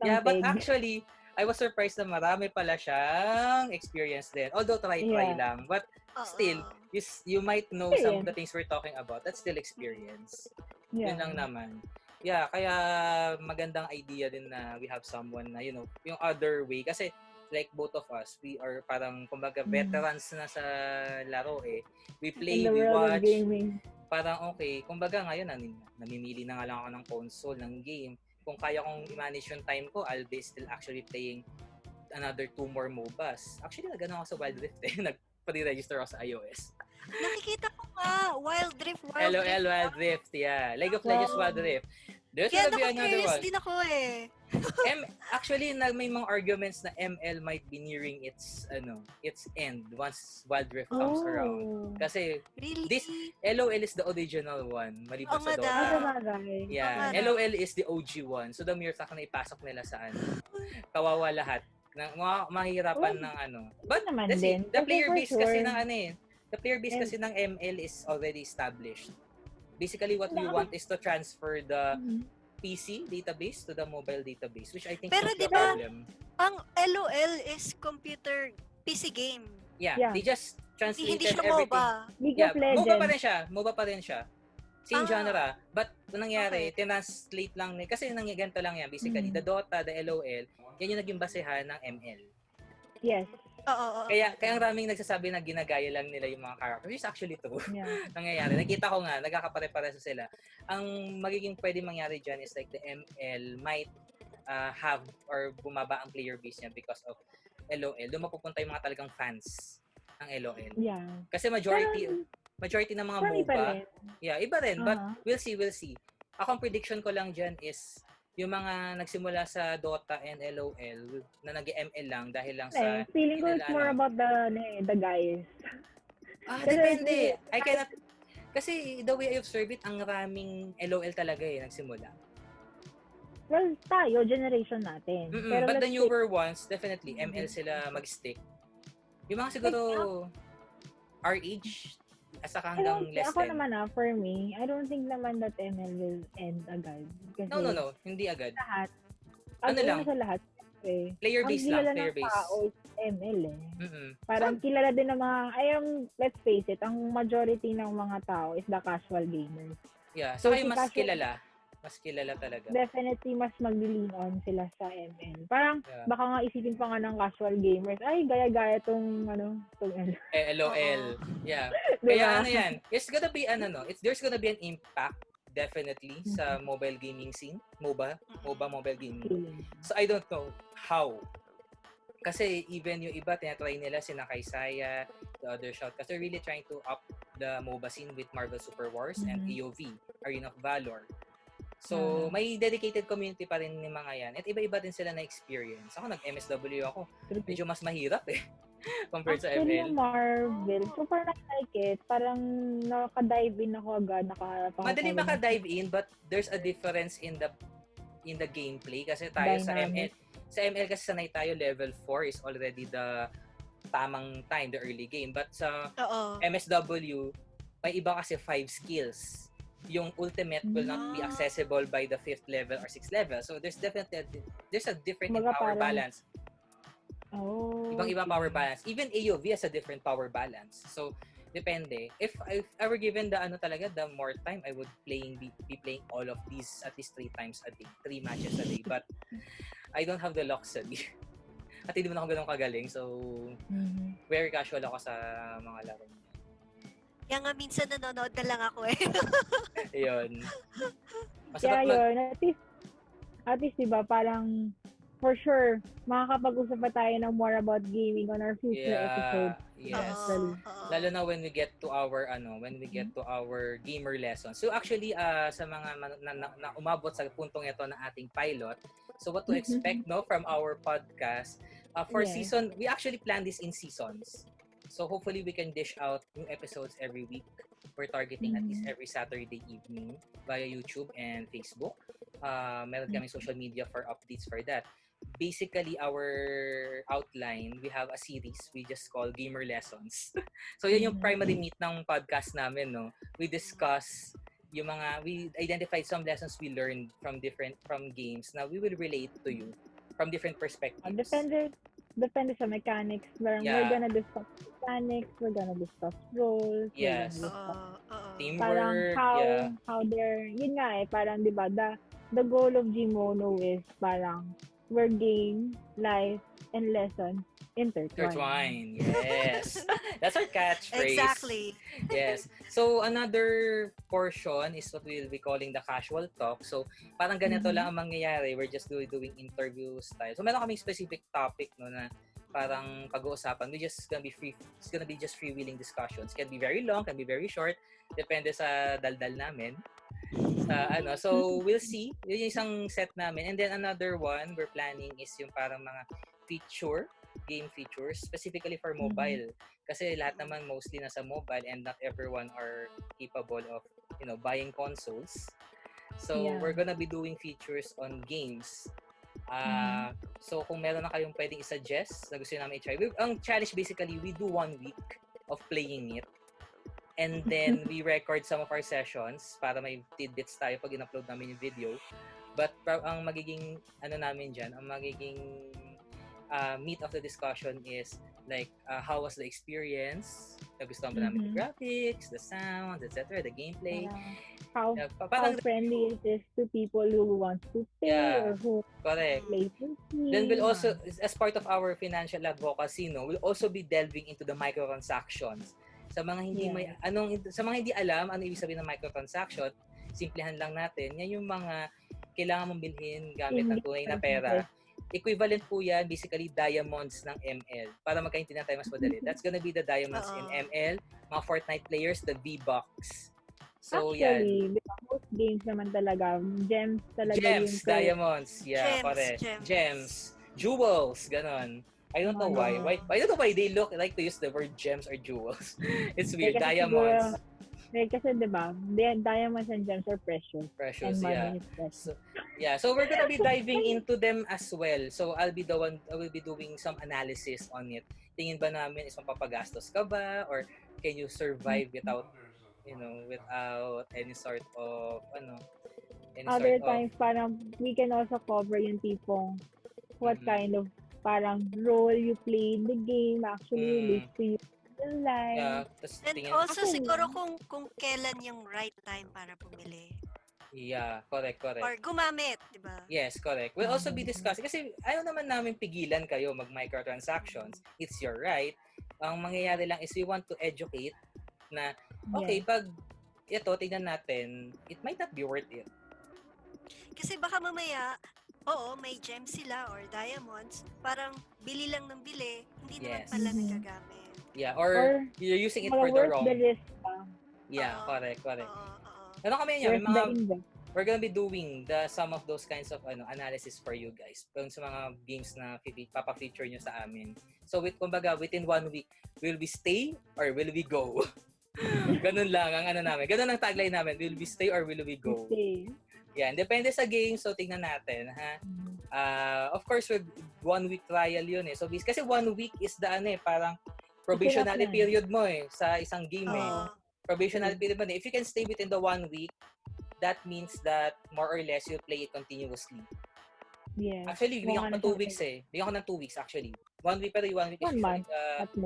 Yeah, but actually, I was surprised na marami pala siyang experience din. Although try lang. But still, you might know some of the things we're talking about. That's still experience. Yun lang naman. Yeah, kaya magandang idea din na we have someone na, yung other way. Kasi, like both of us, we are parang, kumbaga, veterans na sa laro eh. We play, we watch. Parang okay. Kumbaga ngayon, namimili na nga lang ako ng console, ng game. Kung kaya kong i-manage yung time ko, I'll be still actually playing another 2 more MOBAs. Actually, nag-ano ako sa Wild Rift eh. Nag-pre-register ako sa iOS. Nakikita ko nga, Wild Rift. LOL Wild Rift, yeah. League of Legends Wild Rift. There's gonna be another one. Din ako eh. Actually, may mga arguments na ML might be nearing its end once Wild Rift comes around. Kasi this LOL is the original one, maliban sa Dota. Yeah, LOL is the OG one. So the mere fact na ipasok nila sa kawawa lahat. Mahihirapan ng But the player base kasi ng the player base kasi ng ML is already established. Basically, what we want is to transfer the PC database to the mobile database, which I think Pero is di the ba, problem. ang LOL is computer PC game. Yeah, they just Hindi translated siya everything. MOBA. League Yeah, of Legends. MOBA pa rin siya. Same genre. But, anong nangyari, Okay. tinranslate lang, kasi ganito lang yan, basically, the Dota, the LOL, yan yung naging basehan ng ML. Yes. Oo. Kaya ang raming nagsasabi na ginagaya lang nila yung mga characters, which is actually true. Yeah. Nangyayari. Nakita ko nga, nagkakapare-pareho sila. Ang magiging pwede mangyari dyan is like the ML might have or bumaba ang player base niya because of LOL. Doon mapupunta yung mga talagang fans ng LOL. Yeah. Kasi majority ng mga MOBA, iba rin. But we'll see. Ako ang prediction ko lang dyan is yung mga nagsimula sa Dota and LOL na nag-ML lang dahil lang sa feeling ko it's more about the guys. Depende. I cannot kasi the way I observe it, ang raming LOL talaga nagsimula. Well, tayo, generation natin. Pero but the newer ones, definitely, ML sila mag-stick. Yung mga siguro our age, asa hanggang less ako than. naman for me, I don't think naman that ML will end agad. Kasi No. Hindi agad. Lahat. Ano lang? Sa lahat. Player base lang. Player Ang base. tao is ML Mm-mm. Parang kilala din ng mga, let's face it, ang majority ng mga tao is the casual gamers. Yeah. So, ay mas kilala. Mas kilala talaga. Definitely, mas mag-lean on sila sa ML. Parang, baka nga isipin pa nga ng casual gamers, ay, gaya-gaya tong LOL. Yeah. Diba? Kaya yan, it's gonna be there's gonna be an impact definitely sa mobile gaming scene, MOBA mobile gaming. So I don't know how. Kasi even yung iba tinatry nila sina Kaysaya, the other shout kasi they're really trying to up the MOBA scene with Marvel Super Wars and AOV, Arena of Valor. So, may dedicated community pa rin ng mga yan. At iba-iba din sila na experience. Ako, nag-MSW ako. Medyo mas mahirap compared sa ML. Actually, yung Marvel, super na-like it. Parang nakaka-dive in ako agad. Madali maka-dive in, but there's a difference in the gameplay. Kasi tayo sa ML kasi sanay tayo, level 4 is already the tamang time, the early game. But sa MSW, may iba kasi 5 skills. Yung ultimate will not be accessible by the 5th level or 6th level. So there's definitely a different power balance. Ibang power balance. Even AOV has a different power balance. So depende. If I were given the the more time, I would be playing all of these at least 3 times a day, 3 matches a day. But I don't have the luxury. At hindi naman ako ganun kagaling. So very casual ako sa mga laro. Kaya nga minsan nanonood na lang ako Ayun. Yun. At least, diba, parang, for sure, makakapag-usap pa tayo ng more about gaming on our future episodes. Yes. Lalo na when we get to our, gamer lessons. So actually, sa mga na umabot sa puntong ito ng ating pilot, so what to expect, from our podcast, for season, we actually plan this in seasons. So hopefully we can dish out new episodes every week. We're targeting at least every Saturday evening via YouTube and Facebook. Meron kaming social media for updates for that. Basically, our outline, we have a series we just call Gamer Lessons. So yun yung primary meat ng podcast namin, no? We discuss we identified some lessons we learned from games na we will relate to you from different perspectives. Depende sa mechanics. We're gonna discuss mechanics, we're gonna discuss roles, yes. Teamwork, parang how they're, yun nga parang diba, the goal of GMono is parang where game, life, and lesson intertwine. Yes. That's our catchphrase. Exactly. Yes. So, another portion is what we'll be calling the casual talk. So, parang ganito lang ang mangyayari. We're just doing interview style. So, meron kaming specific topic, no, na parang pag-uusapan. It's gonna be just freewheeling discussions. Can be very long, can be very short. Depende sa daldal namin. So, we'll see. Yun yung isang set namin. And then, another one we're planning is yung parang mga game features, specifically for mobile. Kasi lahat naman mostly nasa mobile and not everyone are capable of, buying consoles. So, we're gonna be doing features on games. So, kung meron na kayong pwedeng i-suggest na gusto namin i-try. Ang challenge basically, we do 1 week of playing it. And then, we record some of our sessions para may tidbits tayo pag in-upload namin yung video. But ang magiging namin diyan, ang magiging meat of the discussion is like how was the experience? Nagustuhan ba namin the graphics, the sounds, etc., the gameplay? How Parang friendly it is to people who want to pay or who correct. play for free. Then we'll also, as part of our financial advocacy, we'll also be delving into the microtransactions. Sa mga hindi sa mga hindi alam ano ibig sabihin ng microtransaction, simplihan lang natin. Yan yung mga kailangan mong bilhin gamit ng tunay na pera. Equivalent po yan, basically, diamonds ng ML. Para magkaintindihan tayo mas madali. That's gonna be the diamonds in ML. Mga Fortnite players, the V-Bucks. So, actually, most games naman talaga, gems talaga gems, yung diamonds. Yeah, correct. Gems. Jewels, ganon. I don't know why. I don't know why they look like to use the word gems or jewels. It's weird. Diamonds. Kasi diba, diamonds and gems are precious. Precious, and money is precious. So we're gonna be diving into them as well. So I will be doing some analysis on it. Tingin ba namin is mapapagastos ka ba? Or can you survive without any sort of, Other times, parang we can also cover yung tipong what kind of parang role you play in the game actually relates to you in life. Yeah, and also siguro kung kailan yung right time para bumili. Yeah, correct. Or gumamit, di ba? Yes, correct. We'll also be discussing, kasi ayaw naman namin pigilan kayo mag-microtransactions. It's your right. Ang mangyayari lang is we want to educate na, okay, pag ito, tignan natin, it might not be worth it. Kasi baka mamaya, may gems sila or diamonds, parang bili lang ng bili, hindi naman pala nagagamit. Yeah, or you're using it for the wrong. The risk, yeah, correct. Ano kami yan? We're gonna be doing some of those kinds of analysis for you guys. Kung sa mga games na papa-feature nyo sa amin. So kumbaga, within 1 week, will we stay or will we go? Ganun lang ang namin. Ganun ang tagline namin. Will we stay or will we go? Stay. Yan, depende sa game. So, tingnan natin, ha? Of course, with 1 week trial yun eh. So, kasi 1 week is the parang probationary period mo sa isang game Probationary period mo. If you can stay within the 1 week, that means that more or less you'll play it continuously. Yeah. Actually, bigyan ko ng 2 weeks Bigyan ko ng 2 weeks actually. 1 week, pero 1 week is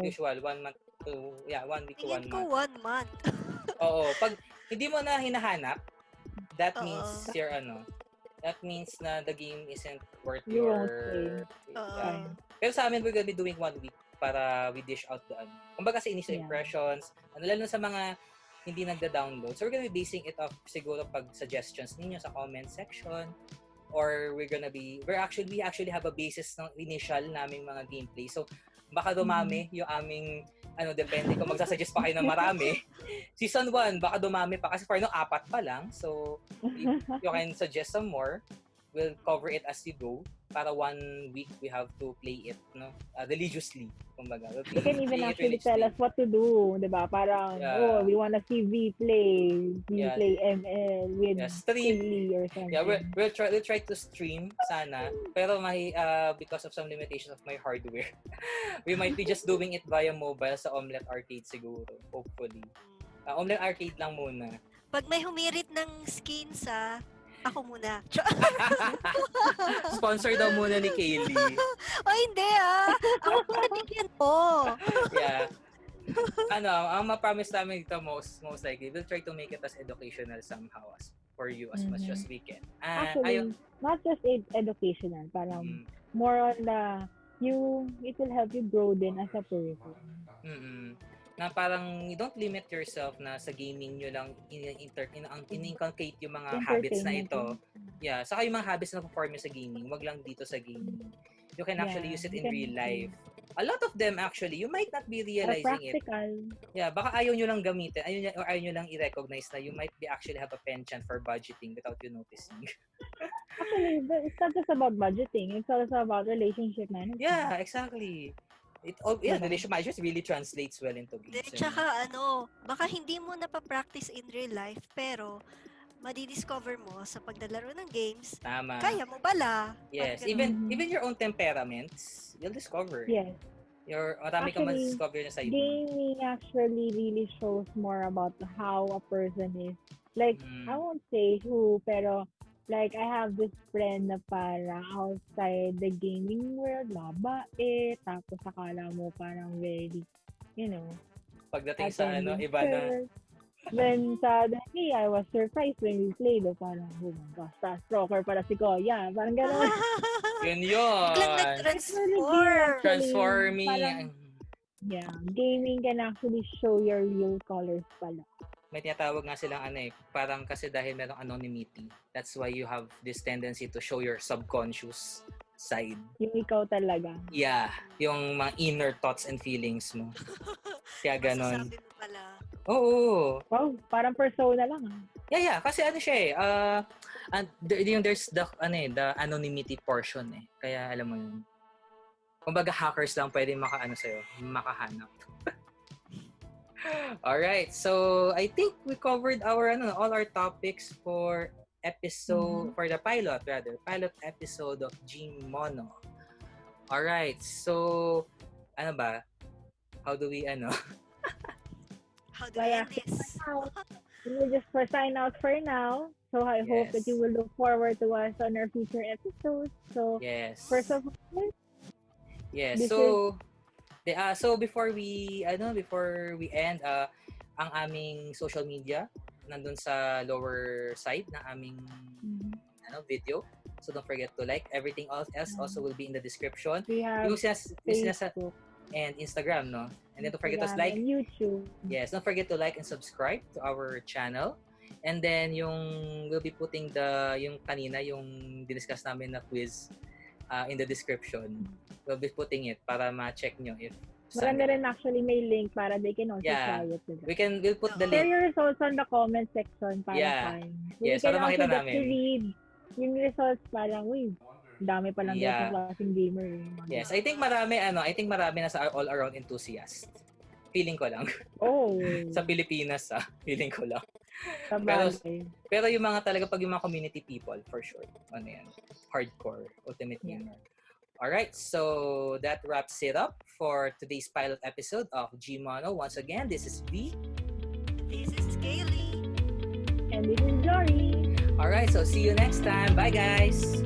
usual. 1 month to, 1 week to 1 month. Tingin ko 1 month. Oo. Pag hindi mo na hinahanap, that means that means na the game isn't worth your Pero sa amin, we're gonna be doing 1 week para we dish out the kumbaga sa initial impressions, lalo na sa mga hindi nagda-download. So we're gonna be basing it off siguro pag suggestions ninyo sa comment section, or we actually have a basis ng initial naming mga gameplay. So baka dumami yung aming depende kung magsasuggest pa kayo ng marami. Season 1, baka dumami pa kasi for 4 pa lang. So you can suggest some more. We'll cover it as you go. Para 1 week we have to play it religiously. Kumbaga. You can even actually tell us what to do, diba? Parang, we wanna see V play ML with Kaylee or something. Yeah, we'll try to stream sana. Pero because of some limitations of my hardware, we might be just doing it via mobile sa Omelette Arcade siguro, hopefully. Omelette Arcade lang muna. Pag may humirit ng skin ako muna. Sponsor daw muna ni Kaylee. Hindi Ako patigyan mo. Yeah. Ang ma-promise namin dito most likely, we'll try to make it as educational somehow for you as much as we can. Actually, not just educational, parang more on it will help you grow din as a person. Na parang you don't limit yourself na sa gaming nyo lang in-inculcate yung mga habits na ito. Yeah, saka yung mga habits na perform sa gaming, wag lang dito sa gaming. You can actually use it in real life. A lot of them actually, you might not be realizing it. Yeah, baka ayaw nyo lang gamitin, ayaw nyo lang i-recognize na you might be actually have a penchant for budgeting without you noticing. Actually, it's not just about budgeting, it's also about relationship management. Yeah, exactly. Relationship management really translates well into games. Tsaka baka hindi mo napapractice in real life, pero madidiscover mo sa paglalaro ng games. Tama. Kaya mo pala. Yes, even your own temperaments, you'll discover. Yes. Marami kang ma-discover na sa iyo. Gaming actually really shows more about how a person is. Like, I won't say who, pero Like, I have this friend na parang outside the gaming world, babae, tapos akala mo parang very, you know, Pagdating sa attending iba na, church. Then suddenly, I was surprised when we played. Parang, oh my gosh, star stroker pala si Koya. Parang gano'n. yun Biglang yun. It's really game nag-transform. actually. Transforming. Parang, yeah, gaming can actually show your real colors pala. May tinatawag nga silang parang kasi dahil merong anonymity, that's why you have this tendency to show your subconscious side. Yung ikaw talaga. Yeah, yung mga inner thoughts and feelings mo. Kaya ganon. Masasabi mo pala. Oo. Wow, parang persona lang ah. Yeah, kasi siya and there's the the anonymity portion Kaya alam mo yun. Kumbaga hackers lang pwede makahanap. All right. So, I think we covered our all our topics for for the pilot episode of GMono. All right. So, ba? How do we How do we end this? We will just sign out for now. So I hope that you will look forward to us on our future episodes. So first of all, so before we end ang aming social media nandun sa lower side ng aming video. So don't forget to like. Everything else also will be in the description. We have Facebook and Instagram, no? And then don't forget to like YouTube. Yes, don't forget to like and subscribe to our channel. And then we'll be putting yung kanina yung diniscuss namin na quiz in the description. We'll be putting it para ma-check nyo if Marami rin actually may link para they can also try it. We'll put the Share link. your results on the comment section para fine. Yes, para makita namin. namin. Read yung results parang, dami palang ganitong klaseng gamer. Yes, I think marami na sa all-around enthusiast. Feeling ko lang. Oh. Sa Pilipinas, feeling ko lang. Pero yung mga talaga pag yung mga community people, for sure. Hardcore, ultimate gamer. Alright, so that wraps it up for today's pilot episode of GMono. Once again, this is V. This is Kaylee. And this is Jory. Alright, so see you next time. Bye, guys.